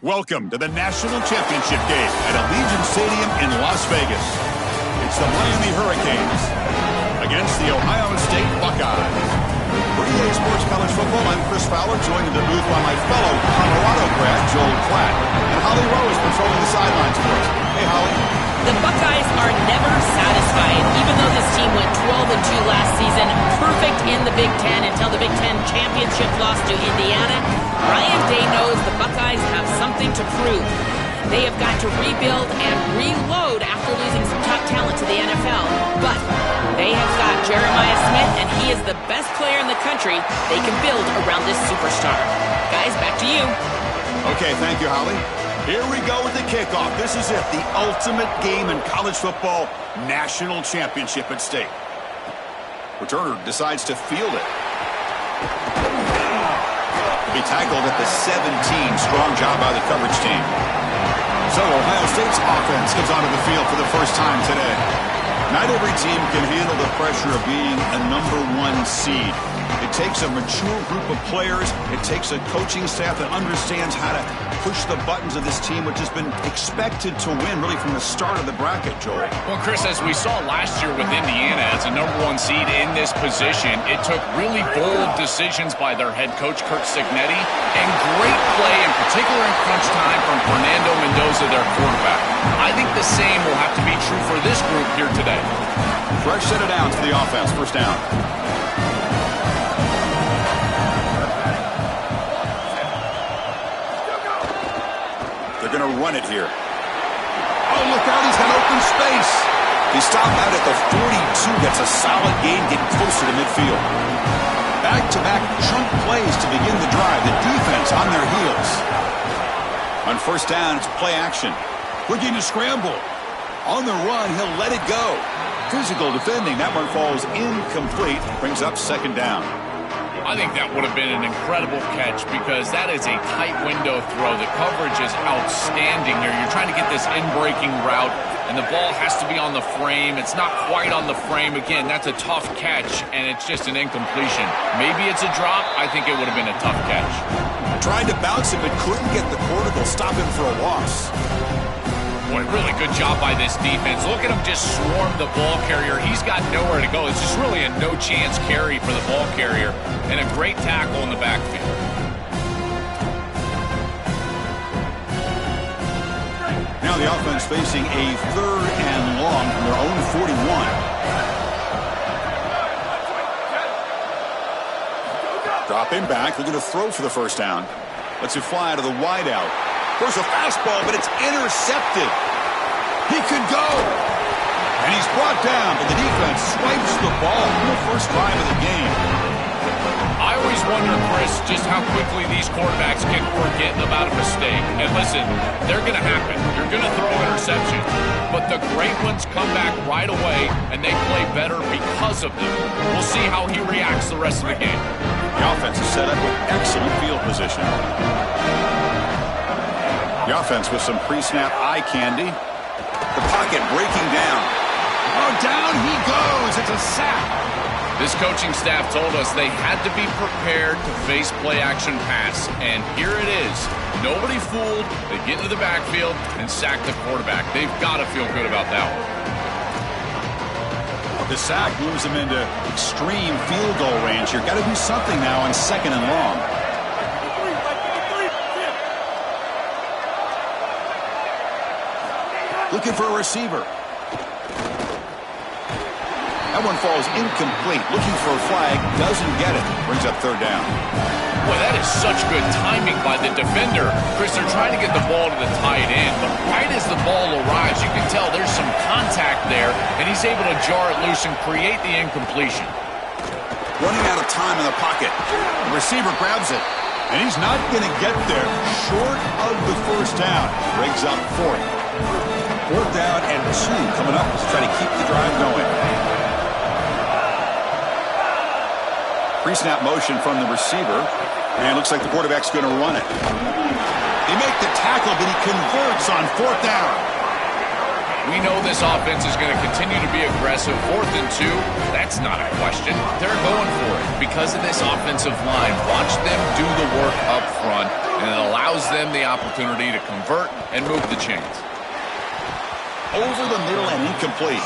Welcome to the National Championship game at Allegiant Stadium in Las Vegas. It's the Miami Hurricanes against the Ohio State Buckeyes. For EA Sports College Football, I'm Chris Fowler, joined in the booth by my fellow Colorado grad, Joel Klatt. And Holly Rowe is patrolling the sidelines for us. Hey, Holly. The Buckeyes are never satisfied, even though this team went 12-2 last season, perfect in the Big Ten until the Big Ten championship loss to Indiana. Ryan Day knows the Buckeyes have something to prove. They have got to rebuild and reload after losing some top talent to the NFL. But they have got Jeremiah Smith, and he is the best player in the country. They can build around this superstar. Guys, back to you. Okay, thank you, Holly. Here we go with the kickoff. This is it, the ultimate game in college football, national championship at stake. Returner decides to field it. Be tackled at the 17. Strong job by the coverage team. So Ohio State's offense comes onto the field for the first time today. Not every team can handle the pressure of being a #1 seed. It takes a mature group of players. It takes a coaching staff that understands how to push the buttons of this team, which has been expected to win really from the start of the bracket, Joel. Well, Chris, as we saw last year with Indiana as a #1 seed in this position, it took really bold decisions by their head coach, Curt Cignetti, and great play, in particular in crunch time, from Fernando Mendoza, their quarterback. I think the same will have to be true for this group here today. Fresh set of downs for the offense. First down. They're going to run it here. Oh, look out. He's got open space. He stopped out at the 42. That's a solid gain, getting closer to midfield. Back-to-back chunk plays to begin the drive. The defense on their heels. On first down, it's play action. Looking to scramble. On the run, he'll let it go. Physical defending. That one falls incomplete. Brings up second down. I think that would have been an incredible catch because that is a tight window throw. The coverage is outstanding here. You're trying to get this in-breaking route, and the ball has to be on the frame. It's not quite on the frame. Again, that's a tough catch, and it's just an incompletion. Maybe it's a drop. I think it would have been a tough catch. Tried to bounce it, but couldn't get the quarter. They'll stop him for a loss. Boy, really good job by this defense. Look at him just swarm the ball carrier. He's got nowhere to go. It's just really a no-chance carry for the ball carrier, and a great tackle in the backfield. Now the offense facing a 3rd and long from their own 41. Dropping back, looking to throw for the first down. Lets it fly to the wideout. There's a fastball, but it's intercepted. He could go. And he's brought down, but the defense swipes the ball on the first drive of the game. I always wonder, Chris, just how quickly these quarterbacks can forget about a mistake. And listen, they're going to happen. You're going to throw interceptions. But the great ones come back right away, and they play better because of them. We'll see how he reacts the rest of the game. The offense is set up with excellent field position. The offense with some pre-snap eye candy. The pocket breaking down. Oh, down he goes. It's a sack. This coaching staff told us they had to be prepared to face play-action pass, and here it is. Nobody fooled. They get into the backfield and sack the quarterback. They've got to feel good about that one. The sack moves them into extreme field goal range here. Got to do something now on 2nd and long. Looking for a receiver. That one falls incomplete. Looking for a flag. Doesn't get it. Brings up 3rd down. Boy, that is such good timing by the defender. Chris, they're trying to get the ball to the tight end, but right as the ball arrives, you can tell there's some contact there, and he's able to jar it loose and create the incompletion. Running out of time in the pocket. The receiver grabs it, and he's not going to get there. Short of the first down. Brings up 4th. 4th down and 2 coming up to try to keep the drive going. Pre-snap motion from the receiver, and looks like the quarterback's going to run it. They make the tackle, but he converts on 4th down. We know this offense is going to continue to be aggressive. 4th and 2, that's not a question. They're going for it because of this offensive line. Watch them do the work up front, and it allows them the opportunity to convert and move the chains. Over the middle and incomplete.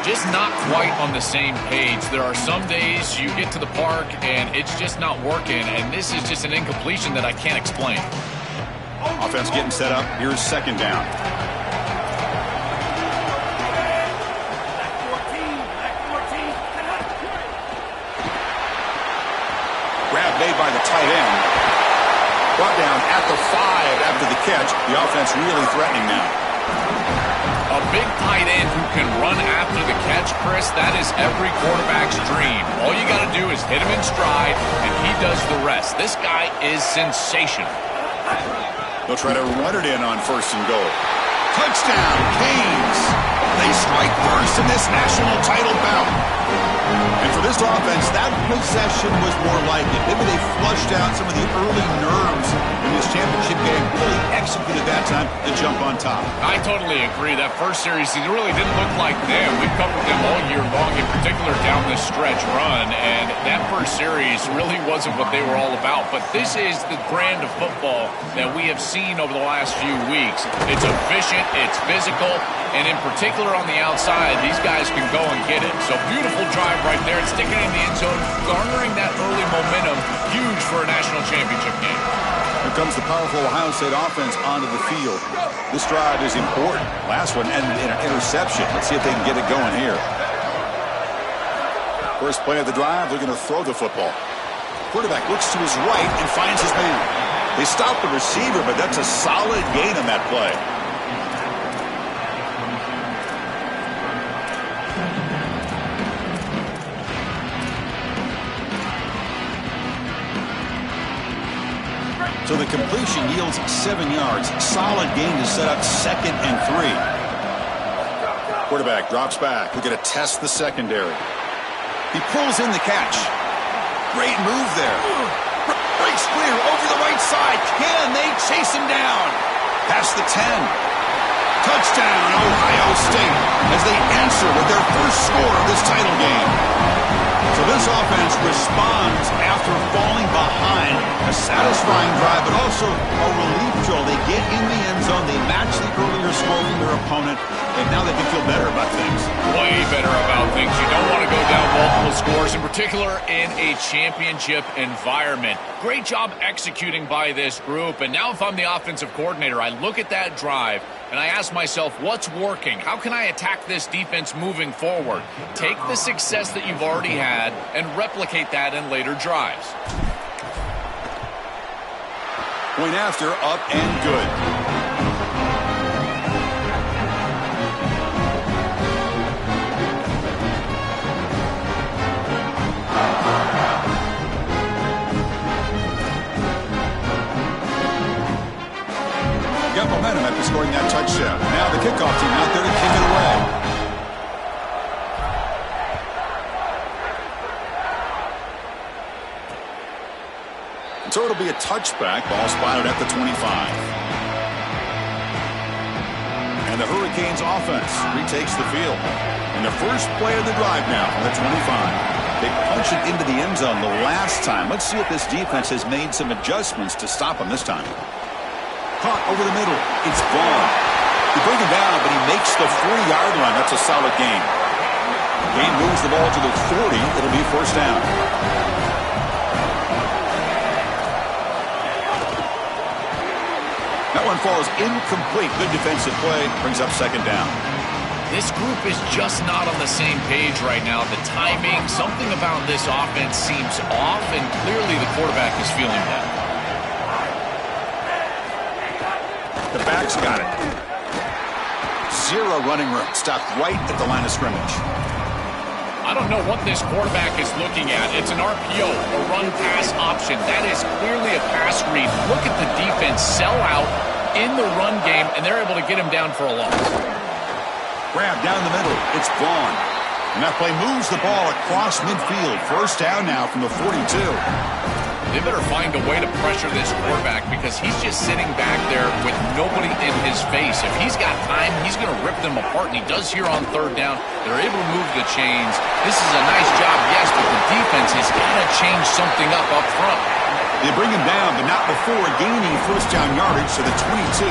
Just not quite on the same page. There are some days you get to the park and it's just not working, and this is just an incompletion that I can't explain. Offense getting set up. Here's 2nd down. Grab made by the tight end. Brought down at the 5 after the catch. The offense really threatening now. A big tight end who can run after the catch, Chris, that is every quarterback's dream. All you got to do is hit him in stride, and he does the rest. This guy is sensational. They'll try to run it in on 1st and goal. Touchdown, Canes! They strike first in this national title bout. And for this offense, that possession was more like it. Maybe they flushed out some of the early nerves in this championship game. Really executed that time to jump on top. I totally agree. That first series, it really didn't look like them. We've covered them all year long, in particular down this stretch run. And that first series really wasn't what they were all about. But this is the brand of football that we have seen over the last few weeks. It's efficient, it's physical, and in particular on the outside, these guys can go and get it. So beautiful drive right there. It's sticking in the end zone, garnering that early momentum. Huge for a national championship game. Here comes the powerful Ohio State offense onto the field. This drive is important. Last one ended in an interception. Let's see if they can get it going here. First play of the drive, they're going to throw the football. Quarterback looks to his right and finds his man. They stop the receiver, but that's a solid gain on that play. So the completion yields 7 yards. Solid gain to set up 2nd and 3. Quarterback drops back. We're going to test the secondary. He pulls in the catch. Great move there. Breaks clear over the right side. Can they chase him down? Past the 10. Touchdown, Ohio State, as they answer with their first score of this title game. So this offense responds after falling behind. A satisfying drive, but also a relief draw. They get in the end zone. They match the earlier score from their opponent, and now they can feel better about things. Way better about things. You don't want to go down multiple scores, in particular in a championship environment. Great job executing by this group, and now if I'm the offensive coordinator, I look at that drive, and I ask myself, what's working? How can I attack this defense moving forward? Take the success that you've already had and replicate that in later drives. Point after, up and good. Got momentum after scoring that touchdown. Now the kickoff team out there to kick it away. So it'll be a touchback. Ball spotted at the 25. And the Hurricanes offense retakes the field. And the first play of the drive now on the 25. They punch it into the end zone the last time. Let's see if this defense has made some adjustments to stop them this time. Caught over the middle. It's Vaughn. They bring him down, but he makes the 40-yard line. That's a solid gain. Gain moves the ball to the 40. It'll be 1st down. That one falls incomplete. Good defensive play. Brings up 2nd down. This group is just not on the same page right now. The timing, something about this offense seems off, and clearly the quarterback is feeling that. The back's got it. Zero running room. Stopped right at the line of scrimmage. I don't know what this quarterback is looking at. It's an RPO, a run-pass option. That is clearly a pass read. Look at the defense sell out in the run game, and they're able to get him down for a loss. Grab down the middle. It's Vaughn. And that play moves the ball across midfield. 1st down now from the 42. They better find a way to pressure this quarterback because he's just sitting back there with nobody in his face. If he's got time, he's going to rip them apart, and he does here on third down. They're able to move the chains. This is a nice job, yes, but the defense has got to change something up front. They bring him down, but not before gaining first down yardage to the 22.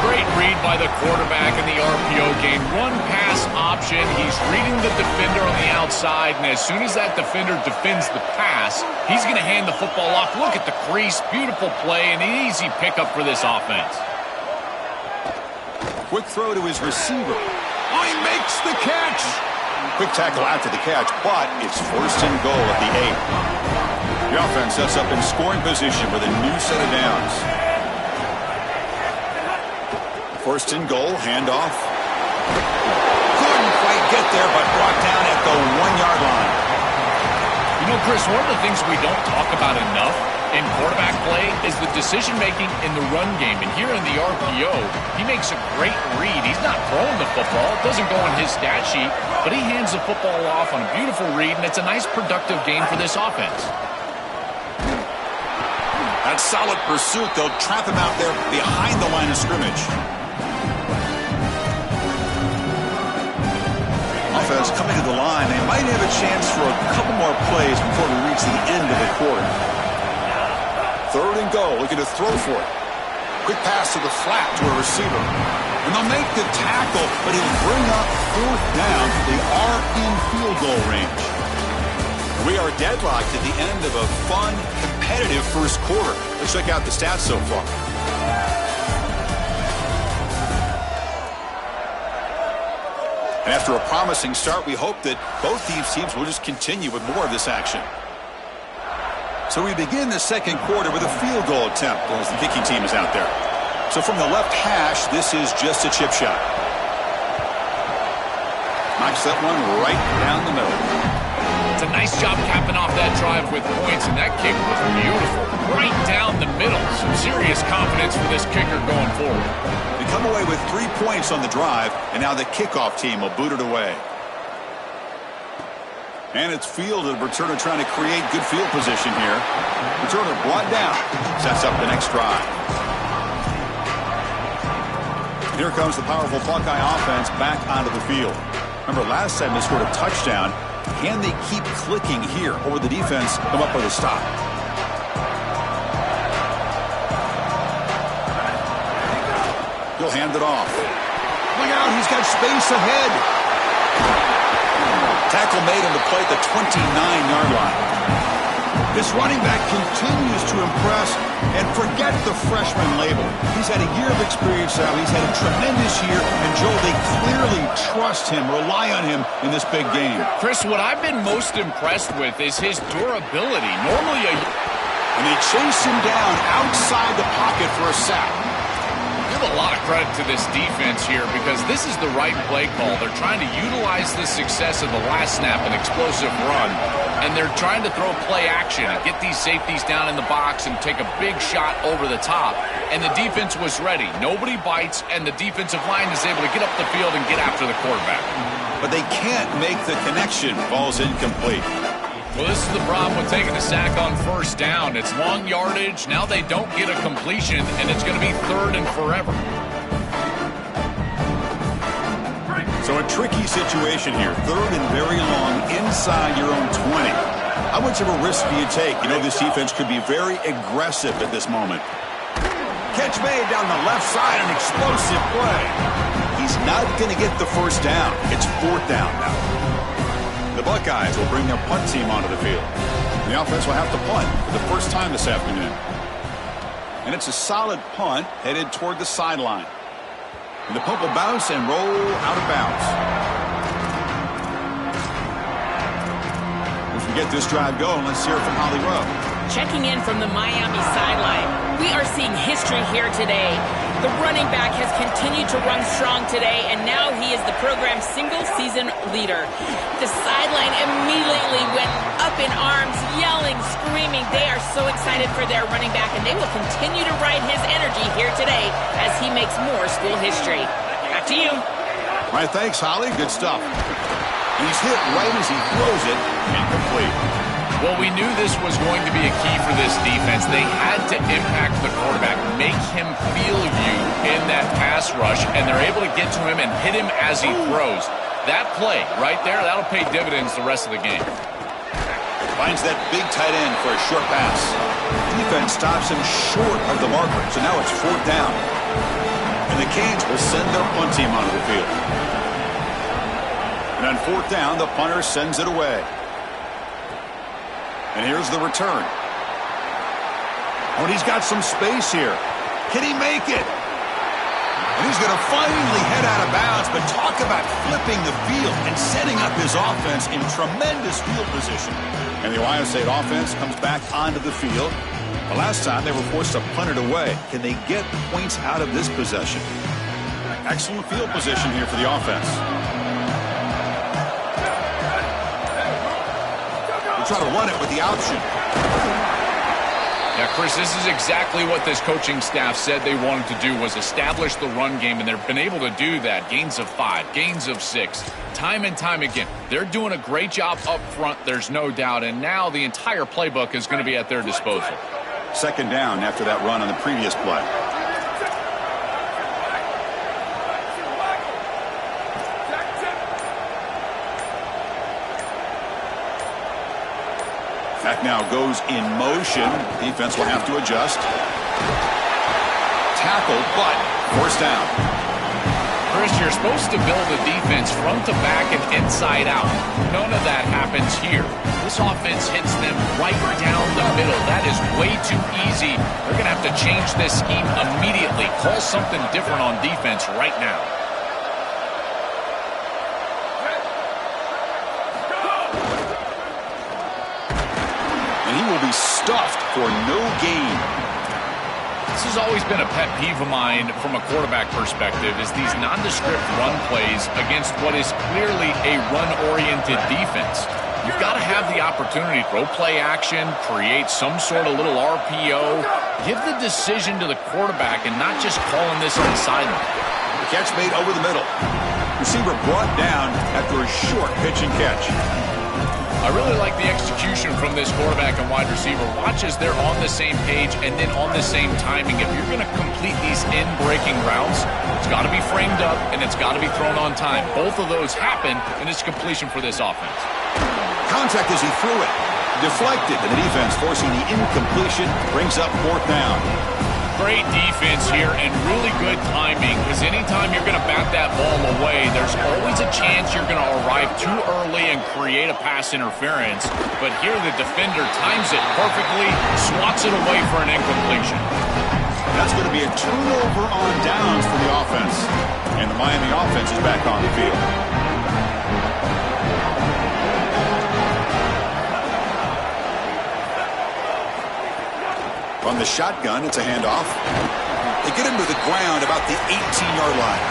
Great read by the quarterback in the RPO game. Run pass option. He's reading the defender on the outside, and as soon as that defender defends the pass, he's going to hand the football off. Look at the crease. Beautiful play and an easy pickup for this offense. Quick throw to his receiver. Oh, he makes the catch. Quick tackle after the catch, but it's first and goal at the 8. The offense sets up in scoring position with a new set of downs. First and goal, handoff. Couldn't quite get there, but brought down at the 1-yard line. You know, Chris, one of the things we don't talk about enough in quarterback play is the decision-making in the run game. And here in the RPO, he makes a great read. He's not throwing the football. It doesn't go on his stat sheet, but he hands the football off on a beautiful read, and it's a nice, productive game for this offense. That solid pursuit, they'll trap him out there behind the line of scrimmage. Offense coming to the line. They might have a chance for a couple more plays before we reach the end of the quarter. Third and goal, looking to throw for it. Quick pass to the flat to a receiver. And they'll make the tackle, but he'll bring up fourth down. They are in field goal range. We are deadlocked at the end of a fun, competitive first quarter. Let's check out the stats so far. And after a promising start, we hope that both these teams will just continue with more of this action. So we begin the second quarter with a field goal attempt as the kicking team is out there. So from the left hash, this is just a chip shot. Knocks that one right down the middle. It's a nice job capping off that drive with points, and that kick was beautiful. Right down the middle. Some serious confidence for this kicker going forward. They come away with 3 points on the drive, and now the kickoff team will boot it away. And it's fielded. Returner trying to create good field position here. Returner brought down. Sets up the next drive. Here comes the powerful Buckeye offense back onto the field. Remember, last time they scored a touchdown. Can they keep clicking here, or will the defense come up with a stop? He'll hand it off. Look out, he's got space ahead. Tackle made on the play at the 29-yard line. This running back continues to impress, and forget the freshman label. He's had a year of experience now. He's had a tremendous year, and Joel, they clearly trust him, rely on him in this big game. Chris, what I've been most impressed with is his durability. And they chase him down outside the pocket for a sack. Give a lot of credit to this defense here because this is the right play call. They're trying to utilize the success of the last snap, an explosive run, and they're trying to throw play action and get these safeties down in the box and take a big shot over the top. And the defense was ready. Nobody bites, and the defensive line is able to get up the field and get after the quarterback. But they can't make the connection. Ball's incomplete. Well, this is the problem with taking a sack on first down. It's long yardage. Now they don't get a completion, and it's going to be third and forever. So a tricky situation here. Third and very long inside your own 20. How much of a risk do you take? You know, this defense could be very aggressive at this moment. Catch made down the left side, an explosive play. He's not going to get the first down. It's fourth down now. The Buckeyes will bring their punt team onto the field. The offense will have to punt for the first time this afternoon. And it's a solid punt headed toward the sideline. And the punt will bounce and roll out of bounds. As we get this drive going, let's hear it from Holly Rowe. Checking in from the Miami sideline. We are seeing history here today. The running back has continued to run strong today, and now he is the program's single-season leader. The sideline immediately went up in arms, yelling, screaming. They are so excited for their running back, and they will continue to ride his energy here today as he makes more school history. Back to you. All right, thanks, Holly. Good stuff. He's hit right as he throws it, incomplete. Well, we knew this was going to be a key for this defense. They had to impact the quarterback, make him feel you in that pass rush, and they're able to get to him and hit him as he throws. That play right there, that'll pay dividends the rest of the game. Finds that big tight end for a short pass. Defense stops him short of the marker, so now it's 4th down. And the Canes will send their punt team onto the field. And on 4th down, the punter sends it away. And here's the return. Oh, and he's got some space here. Can he make it? And he's going to finally head out of bounds, but talk about flipping the field and setting up his offense in tremendous field position. And the Ohio State offense comes back onto the field. The last time they were forced to punt it away. Can they get points out of this possession? Excellent field position here for the offense. Try to run it with the option. Yeah, Chris, this is exactly what this coaching staff said they wanted to do, was establish the run game, and they've been able to do that. Gains of 5, gains of 6, time and time again. They're doing a great job up front, there's no doubt, and now the entire playbook is going to be at their disposal. 2nd down after that run on the previous play. Back now goes in motion. Defense will have to adjust. Tackle, but forced down. Chris, you're supposed to build a defense front to back and inside out. None of that happens here. This offense hits them right down the middle. That is way too easy. They're going to have to change this scheme immediately. Call something different on defense right now. Will be stuffed for no gain. This has always been a pet peeve of mine from a quarterback perspective, is these nondescript run plays against what is clearly a run-oriented defense. You've got to have the opportunity to throw play action, create some sort of little RPO, give the decision to the quarterback and not just calling this on the sideline. The catch made over the middle. Receiver brought down after a short pitch and catch. I really like the execution from this quarterback and wide receiver. Watch as they're on the same page and then on the same timing. If you're going to complete these in-breaking routes, it's got to be framed up and it's got to be thrown on time. Both of those happen, and it's completion for this offense. Contact as he threw it. Deflected, and the defense forcing the incompletion brings up 4th down. Great defense here and really good timing, because anytime you're going to bat that ball away, there's always a chance you're going to arrive too early and create a pass interference. But here the defender times it perfectly, swats it away for an incompletion. That's going to be a turnover on downs for the offense. And the Miami offense is back on the field. From the shotgun, it's a handoff. They get him to the ground about the 18-yard line.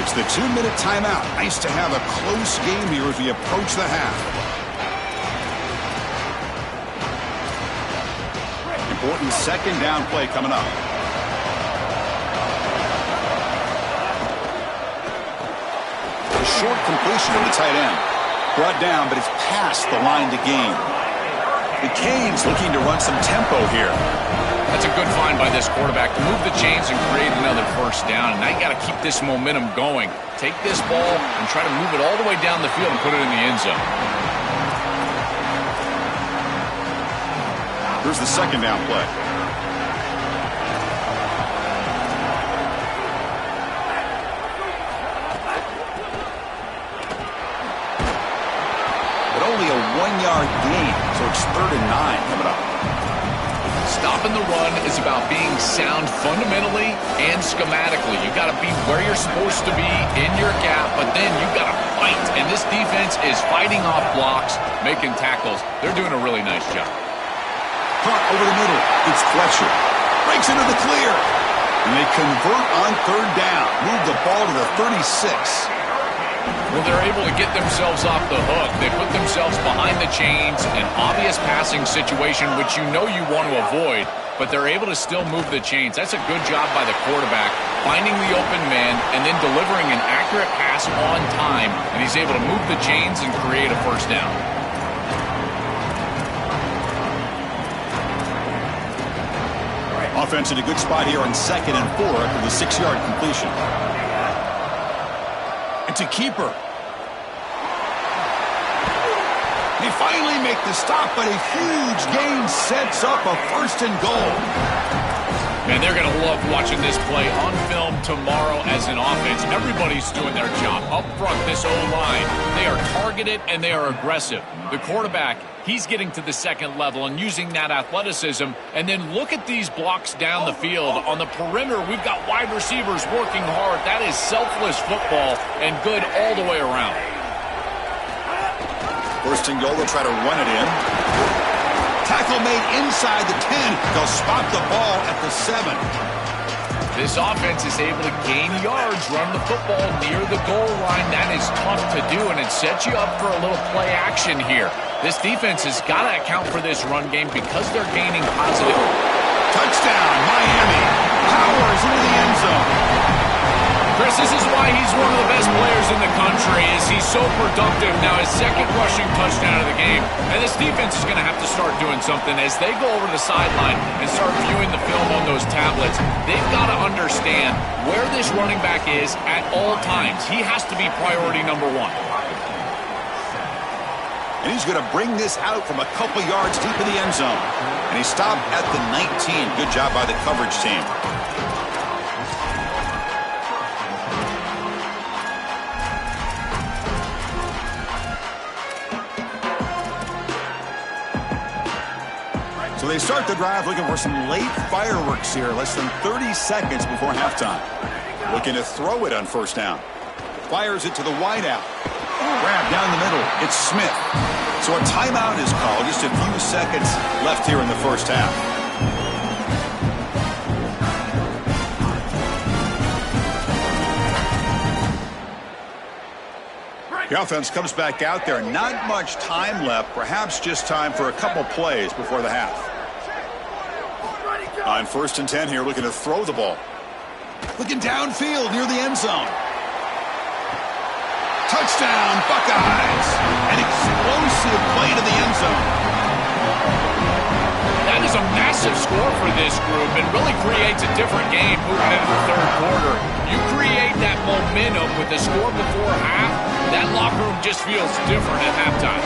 It's the 2-minute timeout. Nice to have a close game here as we approach the half. Important 2nd down play coming up. A short completion to the tight end. Brought down, but it's past the line to gain. The Canes looking to run some tempo here. That's a good find by this quarterback to move the chains and create another 1st down. And now you got to keep this momentum going. Take this ball and try to move it all the way down the field and put it in the end zone. Here's the 2nd down play. But only a 1-yard gain, so it's 3rd and 9 coming up. Stopping the run is about being sound fundamentally and schematically. You got to be where you're supposed to be in your gap, but then you got to fight. And this defense is fighting off blocks, making tackles. They're doing a really nice job. Caught over the middle. It's Fletcher. Breaks into the clear. And they convert on 3rd down. Move the ball to the 36. Well, they're able to get themselves off the hook. They put themselves behind the chains, an obvious passing situation, which you know you want to avoid, but they're able to still move the chains. That's a good job by the quarterback, finding the open man and then delivering an accurate pass on time, and he's able to move the chains and create a 1st down. Offense in a good spot here on 2nd and 4 after the 6-yard completion. It's a keeper. They finally make the stop, but a huge gain sets up a 1st and goal. Man, they're going to love watching this play on film tomorrow as an offense. Everybody's doing their job. Up front, this O-line, they are targeted and they are aggressive. The quarterback, he's getting to the 2nd level and using that athleticism. And then look at these blocks down the field. On the perimeter, we've got wide receivers working hard. That is selfless football and good all the way around. 1st and goal, they'll try to run it in. Tackle made inside the 10. They'll spot the ball at the 7. This offense is able to gain yards, run the football near the goal line. That is tough to do, and it sets you up for a little play action here. This defense has got to account for this run game because they're gaining positive. Touchdown, Miami. Powers into the end zone. Chris, this is why he's one of the best players in the country, is he's so productive. Now his 2nd rushing touchdown of the game, and this defense is going to have to start doing something as they go over the sideline and start viewing the film on those tablets. They've got to understand where this running back is at all times. He has to be priority number 1. And he's going to bring this out from a couple yards deep in the end zone. And he stopped at the 19. Good job by the coverage team. So they start the drive looking for some late fireworks here, less than 30 seconds before halftime. Looking to throw it on 1st down. Fires it to the wideout. Grab down the middle. It's Smith. So a timeout is called. Just a few seconds left here in the 1st half. The offense comes back out there. Not much time left. Perhaps just time for a couple plays before the half. On 1st and 10 here, looking to throw the ball. Looking downfield near the end zone. Touchdown, Buckeyes. An explosive play to the end zone. That is a massive score for this group and really creates a different game moving into the 3rd quarter. You create that momentum with the score before half, that locker room just feels different at halftime.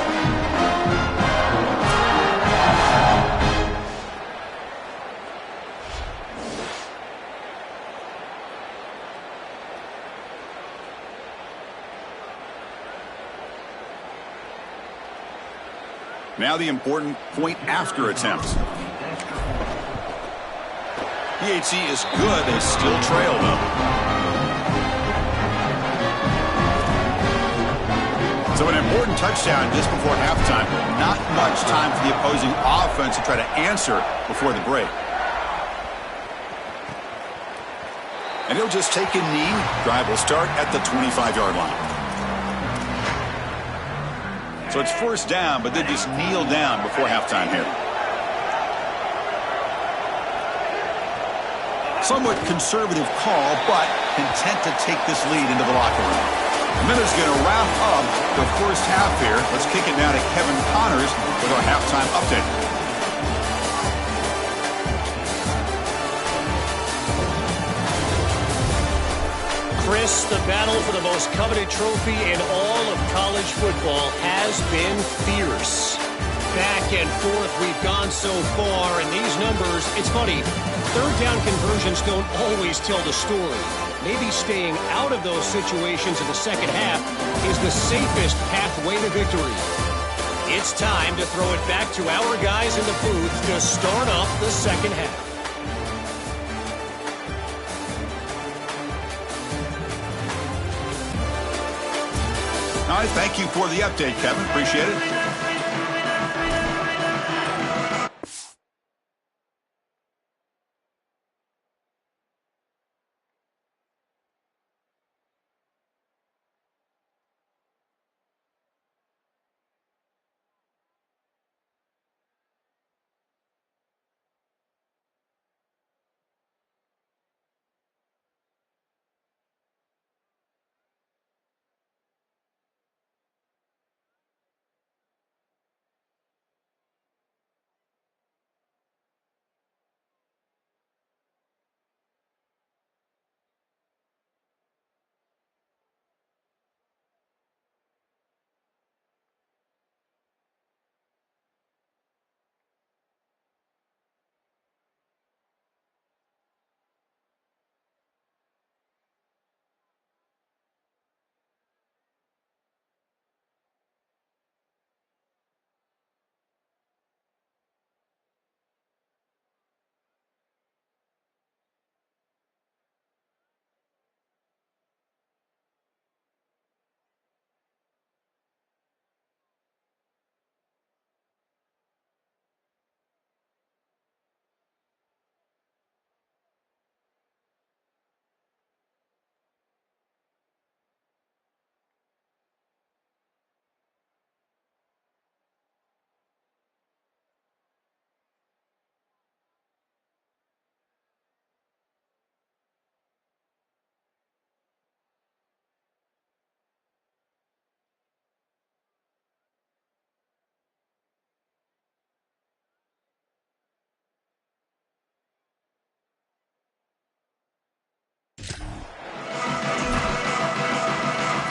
Now the important point after attempt. PHC is good. They still trail, though. So an important touchdown just before halftime. Not much time for the opposing offense to try to answer before the break. And he'll just take a knee. Drive will start at the 25-yard line. So it's 1st down, but they just kneel down before halftime here. Somewhat conservative call, but content to take this lead into the locker room. And then it's going to wrap up the 1st half here. Let's kick it now to Kevin Connors with our halftime update. Chris, the battle for the most coveted trophy in all of college football has been fierce. Back and forth we've gone so far, and these numbers, it's funny, 3rd down conversions don't always tell the story. Maybe staying out of those situations in the 2nd half is the safest pathway to victory. It's time to throw it back to our guys in the booth to start off the 2nd half. All right, thank you for the update, Kevin. Appreciate it.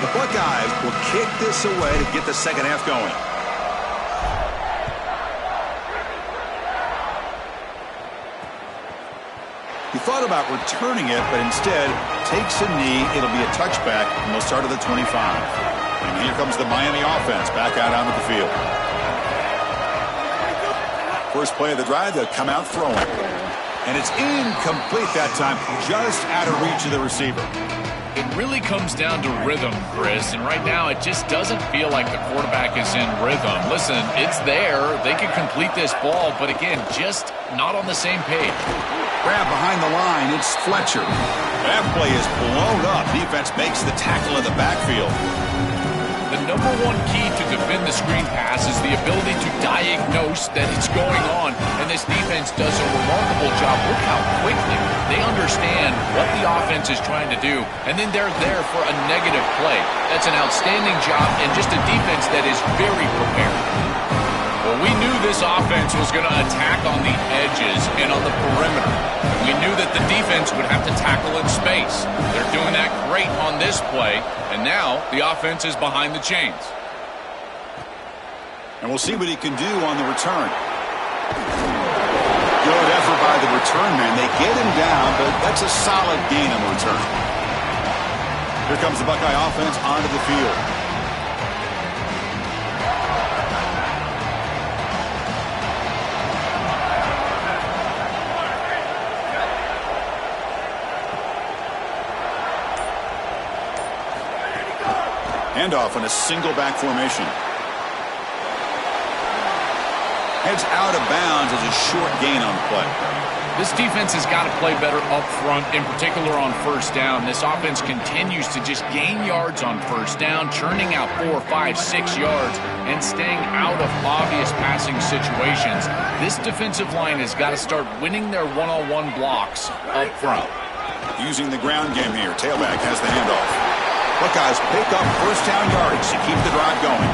The Buckeyes will kick this away to get the second half going. He thought about returning it, but instead takes a knee. It'll be a touchback, and they'll start at the 25. And here comes the Miami offense back out onto the field. First play of the drive, they'll come out throwing. And it's incomplete that time, just out of reach of the receiver. It really comes down to rhythm, Chris, and right now it just doesn't feel like the quarterback is in rhythm. Listen, it's there. They can complete this ball, but again, just not on the same page. Grab behind the line, it's Fletcher. That play is blown up. Defense makes the tackle in the backfield. The number one key to defend the screen pass is the ability to diagnose that it's going on, and this defense does a remarkable job. Look how quickly they understand what the offense is trying to do, and then they're there for a negative play. That's an outstanding job, and just a defense that is very prepared. Well, we knew this offense was going to attack on the edges and on the perimeter. We knew that the defense would have to tackle in space. They're doing that great on this play, and now the offense is behind the chains. And we'll see what he can do on the return. Good effort by the return man. They get him down, but that's a solid gain on the return. Here comes the Buckeye offense onto the field. Handoff in a single back formation. Heads out of bounds as a short gain on the play. This defense has got to play better up front, in particular on first down. This offense continues to just gain yards on first down, churning out 4, 5, 6 yards, and staying out of obvious passing situations. This defensive line has got to start winning their one-on-one blocks up front. Using the ground game here. Tailback has the handoff. Buckeyes pick up first down yardage to keep the drive going.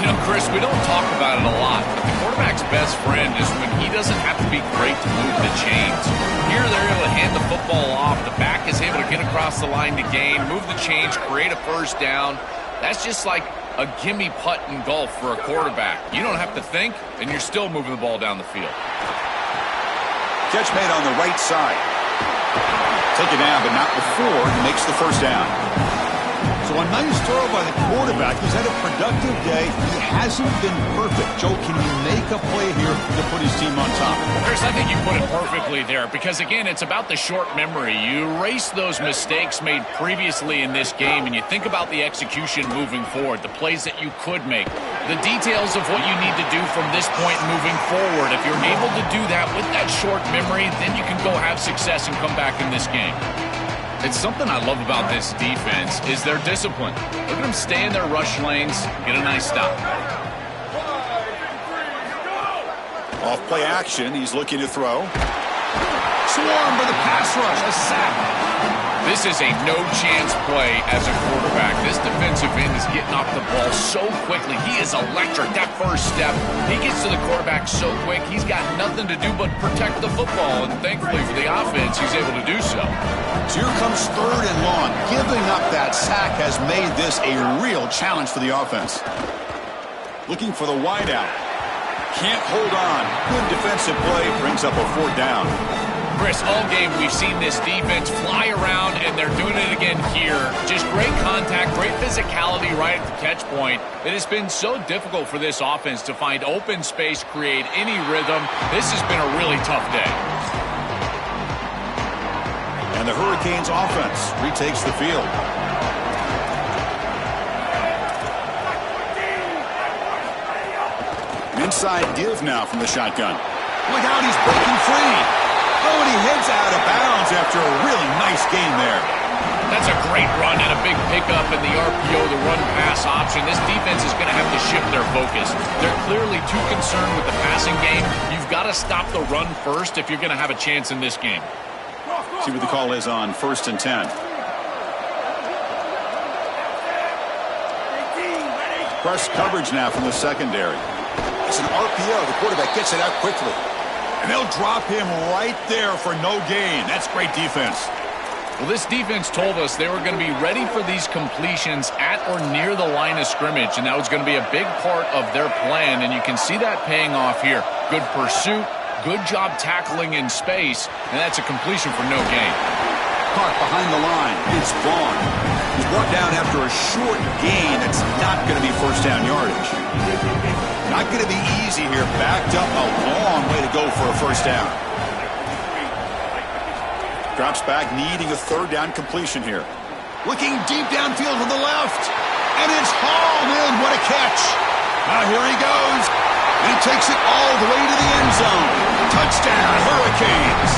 You know, Chris, we don't talk about it a lot, but the quarterback's best friend is when he doesn't have to be great to move the chains. Here they're able to hand the football off. The back is able to get across the line to gain, move the chains, create a first down. That's just like a gimme putt in golf for a quarterback. You don't have to think, and you're still moving the ball down the field. Catch made on the right side. Taken down, but not before he makes the first down. So a nice throw by the quarterback. He's had a productive day. He hasn't been perfect. Joe, can he make a play here to put his team on top? Chris, I think you put it perfectly there because, again, it's about the short memory. You erase those mistakes made previously in this game, and you think about the execution moving forward, the plays that you could make, the details of what you need to do from this point moving forward. If you're able to do that with that short memory, then you can go have success and come back in this game. It's something I love about this defense is their discipline. Look at them stay in their rush lanes, get a nice stop. Off play action, he's looking to throw. Swarmed by the pass rush, a sack. This is a no-chance play as a quarterback. This defensive end is getting off the ball so quickly. He is electric. That first step, he gets to the quarterback so quick, he's got nothing to do but protect the football. And thankfully for the offense, he's able to do so. So here comes third and long. Giving up that sack has made this a real challenge for the offense. Looking for the wideout. Can't hold on. Good defensive play. Brings up a fourth down. Chris, all game we've seen this defense fly around, and they're doing it again here. Just great contact, great physicality right at the catch point. It has been so difficult for this offense to find open space, create any rhythm. This has been a really tough day. And the Hurricanes offense retakes the field. An inside give now from the shotgun. Look out, he's breaking free. Oh, and he heads out of bounds after a really nice gain there. That's a great run and a big pickup in the RPO, the run-pass option. This defense is going to have to shift their focus. They're clearly too concerned with the passing game. You've got to stop the run first if you're going to have a chance in this game. See what the call is on 1st and 10. Press coverage now from the secondary. It's an RPO. The quarterback gets it out quickly. And they'll drop him right there for no gain. That's great defense. Well, this defense told us they were going to be ready for these completions at or near the line of scrimmage, and that was going to be a big part of their plan, and you can see that paying off here. Good pursuit, good job tackling in space, and that's a completion for no gain. Caught behind the line. It's Vaughn. He's brought down after a short gain. It's not going to be first down yardage. Not going to be easy here. Backed up a long way to go for a first down. Drops back, needing a third down completion here. Looking deep downfield to the left. And it's hauled in. What a catch. Now here he goes. And he takes it all the way to the end zone. Touchdown, Hurricanes.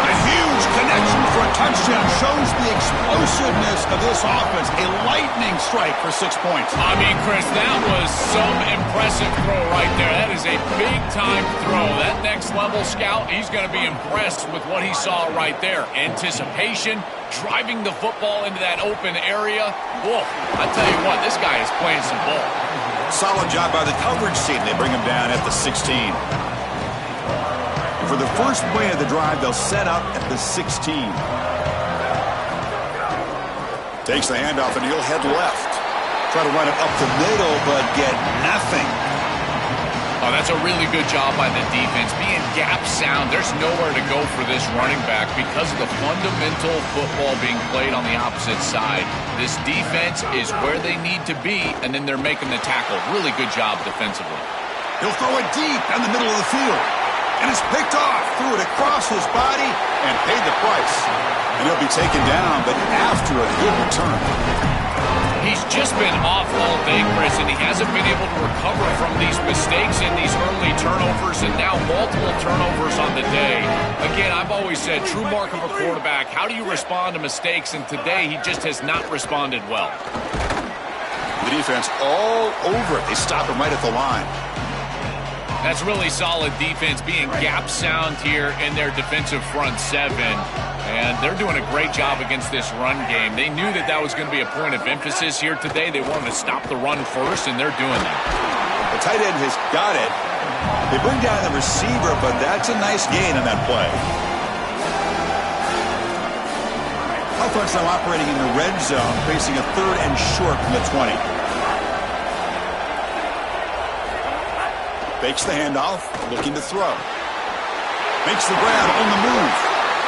A huge connection for a touchdown shows the explosiveness of this offense. A lightning strike for 6 points. I mean, Chris, that was some impressive throw right there. That is a big-time throw. That next-level scout, he's going to be impressed with what he saw right there. Anticipation, driving the football into that open area. Whoa, I tell you what, this guy is playing some ball. Solid job by the coverage team. They bring him down at the 16. For the first play of the drive, they'll set up at the 16. Takes the handoff, and he'll head left. Try to run it up the middle, but get nothing. Oh, that's a really good job by the defense. Being gap sound, there's nowhere to go for this running back because of the fundamental football being played on the opposite side. This defense is where they need to be, and then they're making the tackle. Really good job defensively. He'll throw it deep in the middle of the field. And it's picked off, threw it across his body, and paid the price. And he'll be taken down, but after a good return. He's just been off all day, Chris, and he hasn't been able to recover from these mistakes and these early turnovers, and now multiple turnovers on the day. Again, I've always said, true mark of a quarterback, how do you respond to mistakes? And today, he just has not responded well. The defense all over it. They stop him right at the line. That's really solid defense, being gap sound here in their defensive front seven. And they're doing a great job against this run game. They knew that that was going to be a point of emphasis here today. They wanted to stop the run first, and they're doing that. The tight end has got it. They bring down the receiver, but that's a nice gain on that play. Offense now operating in the red zone, facing a third and short from the 20. Fakes the handoff, looking to throw. Makes the grab on the move.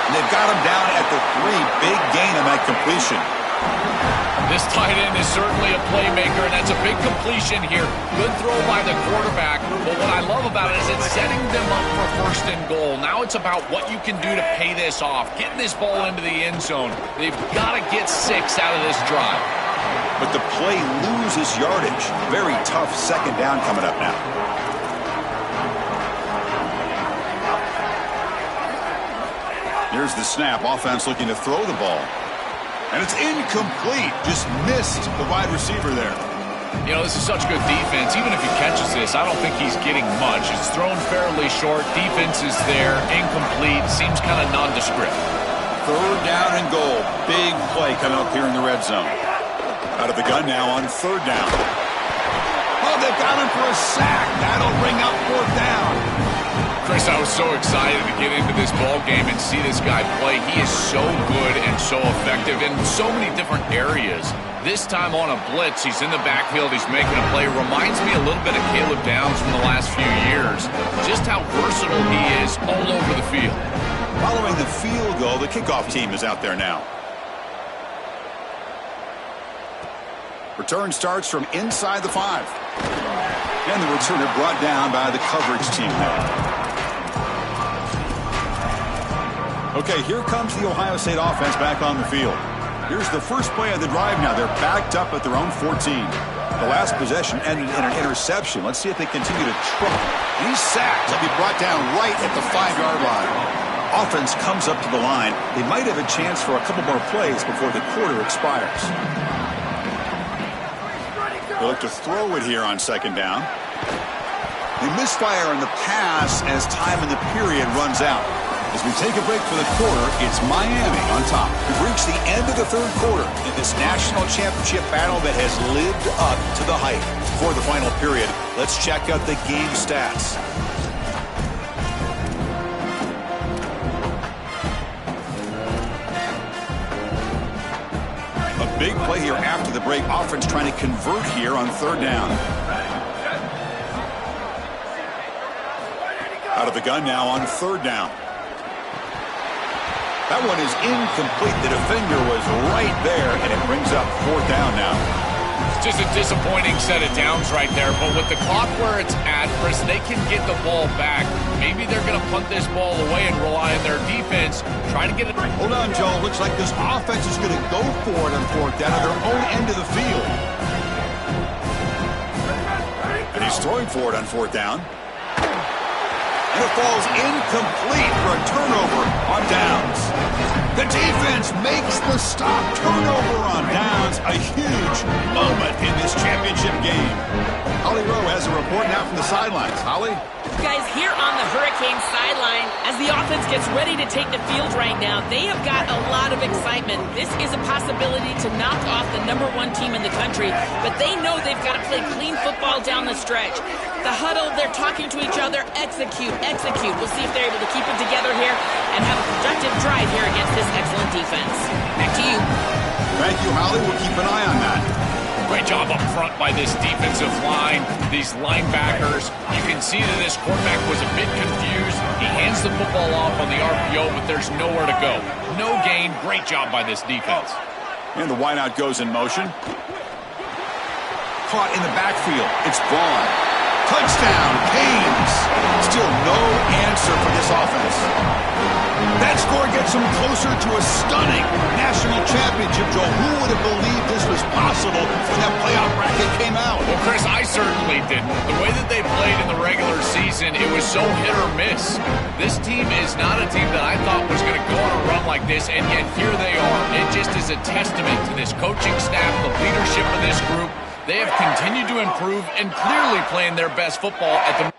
And they've got him down at the 3. Big gain on that completion. This tight end is certainly a playmaker, and that's a big completion here. Good throw by the quarterback. But what I love about it is it's setting them up for first and goal. Now it's about what you can do to pay this off. Getting this ball into the end zone. They've got to get 6 out of this drive. But the play loses yardage. Very tough second down coming up now. Here's the snap. Offense looking to throw the ball. And it's incomplete. Just missed the wide receiver there. You know, this is such good defense. Even if he catches this, I don't think he's getting much. It's thrown fairly short. Defense is there. Incomplete. Seems kind of nondescript. Third down and goal. Big play coming up here in the red zone. Out of the gun now on third down. Oh, they've got him for a sack. That'll bring up fourth down. Chris, I was so excited to get into this ball game and see this guy play. He is so good and so effective in so many different areas. This time on a blitz, he's in the backfield, he's making a play. Reminds me a little bit of Caleb Downs from the last few years. Just how versatile he is all over the field. Following the field goal, the kickoff team is out there now. Return starts from inside the 5. And the returner brought down by the coverage team there. Okay, here comes the Ohio State offense back on the field. Here's the first play of the drive now. They're backed up at their own 14. The last possession ended in an interception. Let's see if they continue to try. And he's sacked. He'll be brought down right at the 5-yard line. Offense comes up to the line. They might have a chance for a couple more plays before the quarter expires. They look to throw it here on second down. They misfire in the pass as time in the period runs out. As we take a break for the quarter, it's Miami on top. We've reached the end of the third quarter in this national championship battle that has lived up to the hype. For the final period, let's check out the game stats. Big play here after the break. Offense trying to convert here on third down. Out of the gun now on third down. That one is incomplete. The defender was right there, and it brings up fourth down now. It's just a disappointing set of downs right there, but with the clock where it's at, Chris, they can get the ball back. Maybe they're going to punt this ball away and rely on their defense, try to get it. Hold on, Joe. Looks like this offense is going to go for it on fourth down at their own end of the field. And he's throwing for it on fourth down. And it falls incomplete for a turnover on downs. The defense makes the stop. Turnover on downs. A huge moment in this championship game. Holly Rowe has a report now from the sidelines. Holly? Guys, here on the Hurricane sideline, as the offense gets ready to take the field right now, they have got a lot of excitement. This is a possibility to knock off the #1 team in the country, but they know they've got to play clean football down the stretch. The huddle, they're talking to each other, execute, execute. We'll see if they're able to keep it together here and have a productive drive here against this excellent defense. Back to you. Thank you, Holly. We'll keep an eye on that. Great job up front by this defensive line, these linebackers. You can see that this quarterback was a bit confused. He hands the football off on the RPO, but there's nowhere to go. No gain. Great job by this defense. And the wideout goes in motion. Caught in the backfield. It's Vaughn. Touchdown, Canes. Still no answer for this offense. That score gets them closer to a stunning national championship, Joe. Who would have believed this was possible when that playoff bracket came out? Well, Chris, I certainly didn't. The way that they played in the regular season, it was so hit or miss. This team is not a team that I thought was going to go on a run like this, and yet here they are. It just is a testament to this coaching staff, the leadership of this group. They have continued to improve and clearly playing their best football at the...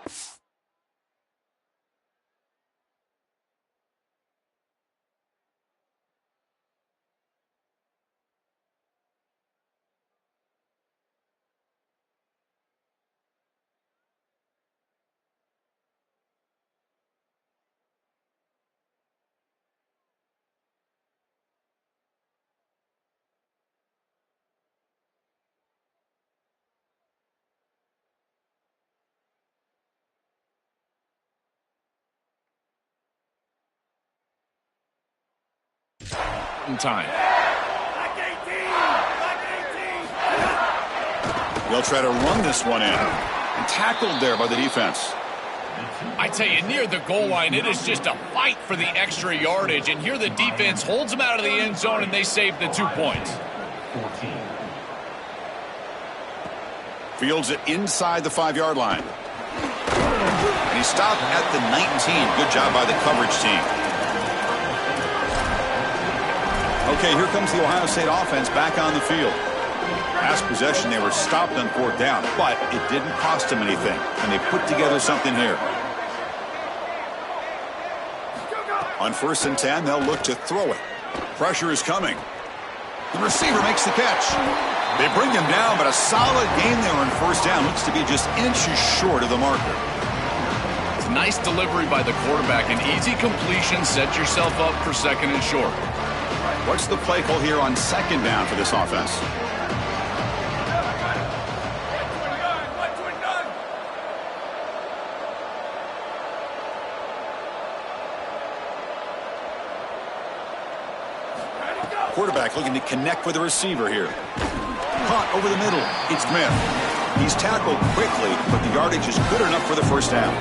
time. They'll try to run this one in. And tackled there by the defense. I tell you, near the goal line, it is just a fight for the extra yardage. And here the defense holds them out of the end zone, and they save the 2 points. Fields it inside the 5-yard line. And he stopped at the 19. Good job by the coverage team. Okay, here comes the Ohio State offense back on the field. Last possession, they were stopped on fourth down, but it didn't cost them anything, and they put together something here. On 1st and 10, they'll look to throw it. Pressure is coming. The receiver makes the catch. They bring him down, but a solid game there on 1st down. Looks to be just inches short of the marker. It's a nice delivery by the quarterback. An easy completion. Set yourself up for 2nd and short. What's the play call here on 2nd down for this offense? Quarterback looking to connect with the receiver here. Caught over the middle. It's Smith. He's tackled quickly, but the yardage is good enough for the 1st down.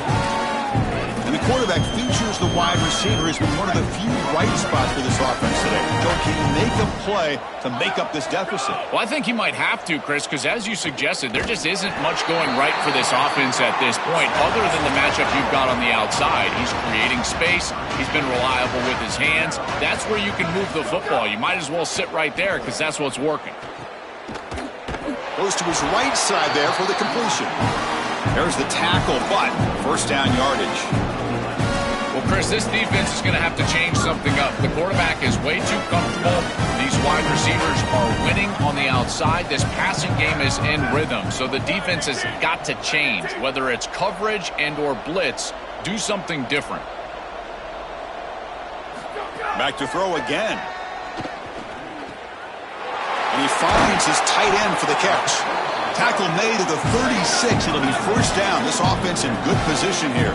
And the quarterback features the wide receiver. Has been one of the few bright spots for this offense today. Joe, can he make a play to make up this deficit? Well, I think he might have to, Chris, because as you suggested, there just isn't much going right for this offense at this point, other than the matchup you've got on the outside. He's creating space. He's been reliable with his hands. That's where you can move the football. You might as well sit right there because that's what's working. Goes to his right side there for the completion. There's the tackle, but 1st down yardage. Well, Chris, this defense is going to have to change something up. The quarterback is way too comfortable. These wide receivers are winning on the outside. This passing game is in rhythm, so the defense has got to change. Whether it's coverage and or blitz, do something different. Back to throw again. And he finds his tight end for the catch. Tackle made at the 36. It'll be first down. This offense in good position here.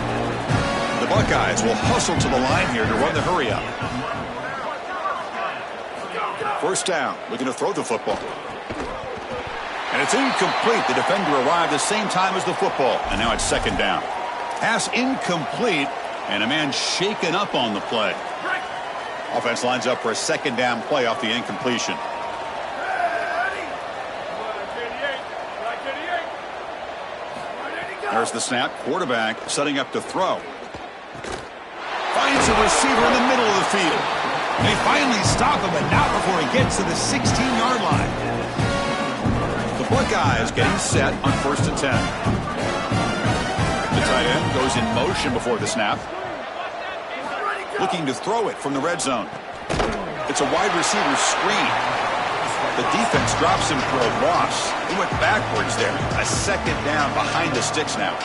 The Buckeyes will hustle to the line here to run the hurry up. First down, looking to throw the football. And it's incomplete. The defender arrived the same time as the football. And now it's second down. Pass incomplete. And a man shaken up on the play. Offense lines up for a second down play off the incompletion. There's the snap. Quarterback setting up to throw. Finds a receiver in the middle of the field. They finally stop him, but not before he gets to the 16-yard line. The Buckeyes getting set on 1st and 10. The tight end goes in motion before the snap. Looking to throw it from the red zone. It's a wide receiver screen. The defense drops him for a loss. He went backwards there. A second down behind the sticks now.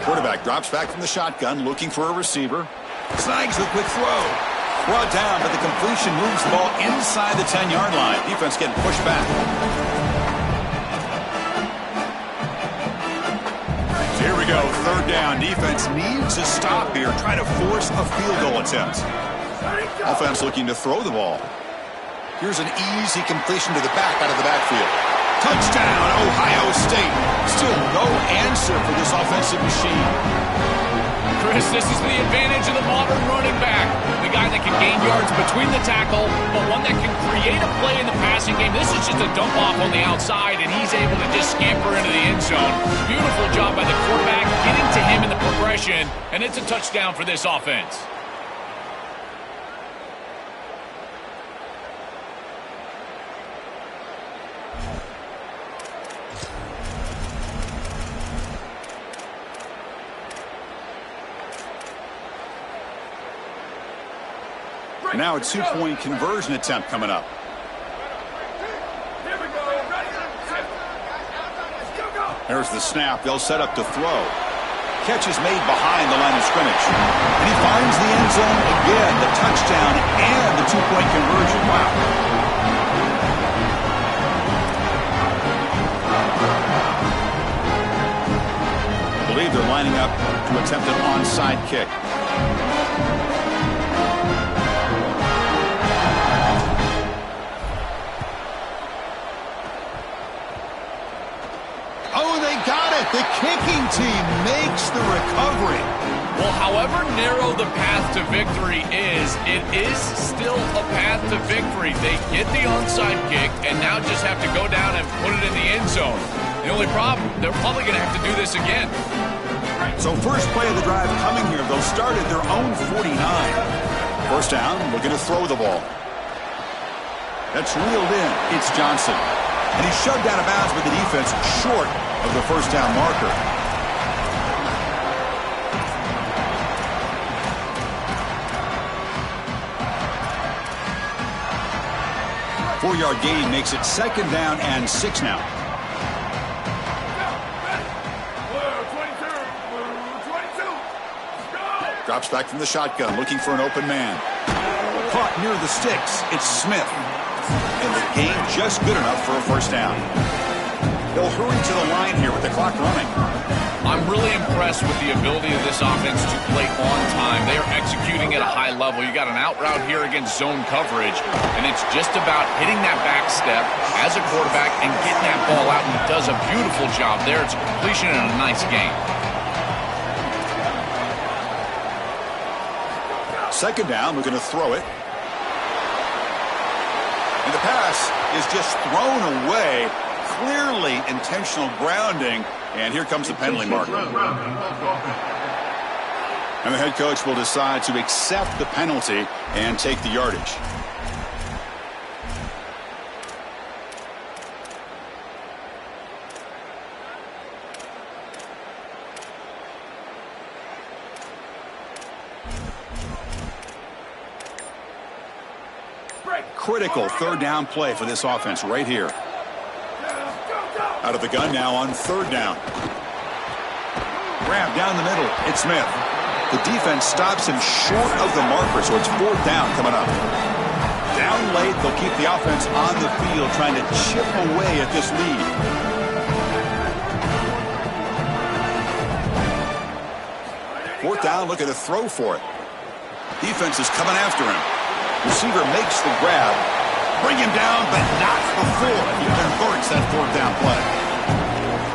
Quarterback drops back from the shotgun, looking for a receiver. Snags the quick throw. Brought down, but the completion moves the ball inside the 10-yard line. Defense getting pushed back. So here we go, third down. Defense needs a stop here, trying to force a field goal attempt. Offense looking to throw the ball. Here's an easy completion to the back out of the backfield. Touchdown, Ohio State. Still no answer for this offensive machine. Chris, this is the advantage of the modern running back. The guy that can gain yards between the tackle, but one that can create a play in the passing game. This is just a dump off on the outside, and he's able to just scamper into the end zone. Beautiful job by the quarterback, getting to him in the progression, and it's a touchdown for this offense. Now a two-point conversion attempt coming up. There's the snap. They'll set up to throw. Catch is made behind the line of scrimmage. And he finds the end zone again. The touchdown and the two-point conversion. Wow. I believe they're lining up to attempt an onside kick. The kicking team makes the recovery. Well, however narrow the path to victory is, it is still a path to victory. They get the onside kick and now just have to go down and put it in the end zone. The only problem, they're probably going to have to do this again. So first play of the drive coming here. They'll start at their own 49. First down, looking to throw the ball. That's reeled in. It's Johnson. And he's shoved out of bounds with the defense short of the first down marker. Four-yard gain makes it second down and 6 now. Drops back from the shotgun, looking for an open man. Caught near the sticks. It's Smith. And the gain just good enough for a first down. They'll hurry to the line here with the clock running. I'm really impressed with the ability of this offense to play on time. They are executing at a high level. You got an out route here against zone coverage, and it's just about hitting that back step as a quarterback and getting that ball out, and he does a beautiful job there. It's a completion and a nice game. Second down, we're going to throw it. And the pass is just thrown away. Clearly intentional grounding. And here comes the penalty marker. And the head coach will decide to accept the penalty and take the yardage. Critical third down play for this offense right here. Out of the gun now on third down. Grab down the middle. It's Smith. The defense stops him short of the marker, so it's fourth down coming up. down late. They'll keep the offense on the field trying to chip away at this lead. Fourth down, looking to throw for it. Defense is coming after him. Receiver makes the grab. Bring him down, but not before he converts that fourth down play.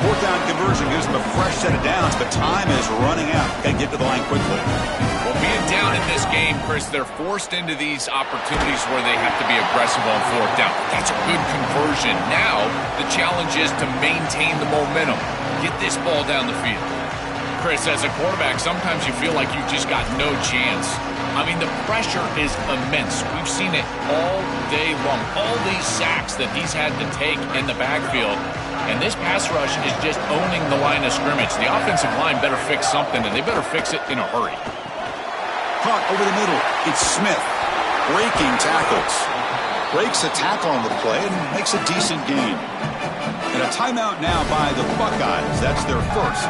Fourth down conversion gives them a fresh set of downs, but time is running out. Got to get to the line quickly. Well, being down in this game, Chris, they're forced into these opportunities where they have to be aggressive on fourth down. That's a good conversion. Now, the challenge is to maintain the momentum. Get this ball down the field. Chris, as a quarterback, sometimes you feel like you've just got no chance. I mean, the pressure is immense. We've seen it all day long. All these sacks that he's had to take in the backfield. And this pass rush is just owning the line of scrimmage. The offensive line better fix something, and they better fix it in a hurry. Caught over the middle. It's Smith. Breaking tackles. Breaks a tackle on the play and makes a decent gain. And a timeout now by the Buckeyes. That's their first.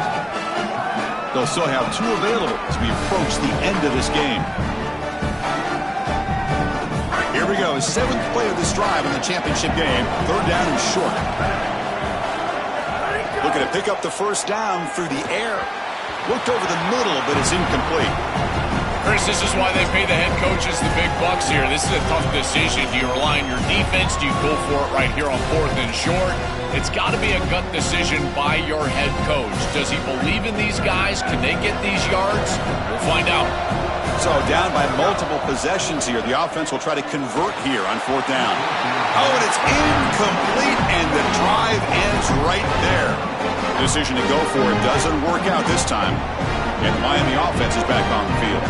They'll still have two available as we approach the end of this game. Here we go. Seventh play of this drive in the championship game. Third down and short. Looking to pick up the first down through the air. Looked over the middle, but it's incomplete. Chris, this is why they pay the head coaches the big bucks here. This is a tough decision. Do you rely on your defense? Do you go for it right here on fourth and short? It's got to be a gut decision by your head coach. Does he believe in these guys? Can they get these yards? We'll find out. So down by multiple possessions here. The offense will try to convert here on fourth down. Oh, and it's incomplete, and the drive ends right there. Decision to go for it doesn't work out this time. And the Miami offense is back on the field.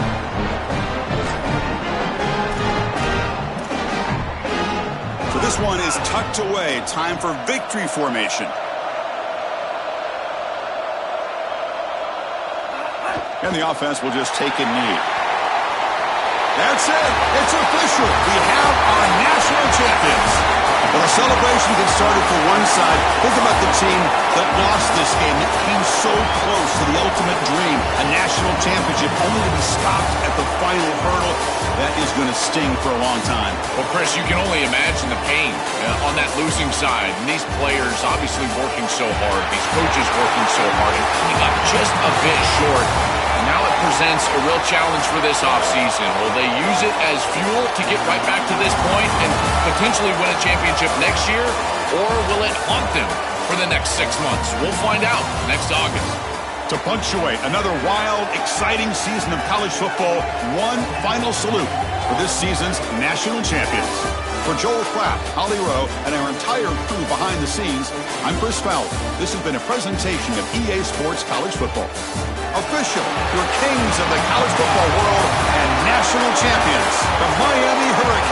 So this one is tucked away. Time for victory formation. And the offense will just take a knee. That's it. It's official. We have our national champions. Well, the celebration gets started for one side. Think about the team that lost this game. It came so close to the ultimate dream, a national championship, only to be stopped at the final hurdle. That is going to sting for a long time. Well, Chris, you can only imagine the pain on that losing side. And these players obviously working so hard, these coaches working so hard, and coming up just a bit short. Now it presents a real challenge for this offseason. Will they use it as fuel to get right back to this point and potentially win a championship next year? Or will it haunt them for the next 6 months? We'll find out next August. To punctuate another wild, exciting season of college football, one final salute for this season's national champions. For Joel Klatt, Holly Rowe, and our entire crew behind the scenes, I'm Chris Fowler. This has been a presentation of EA Sports College Football. Official, your kings of the college football world and national champions, the Miami Hurricanes.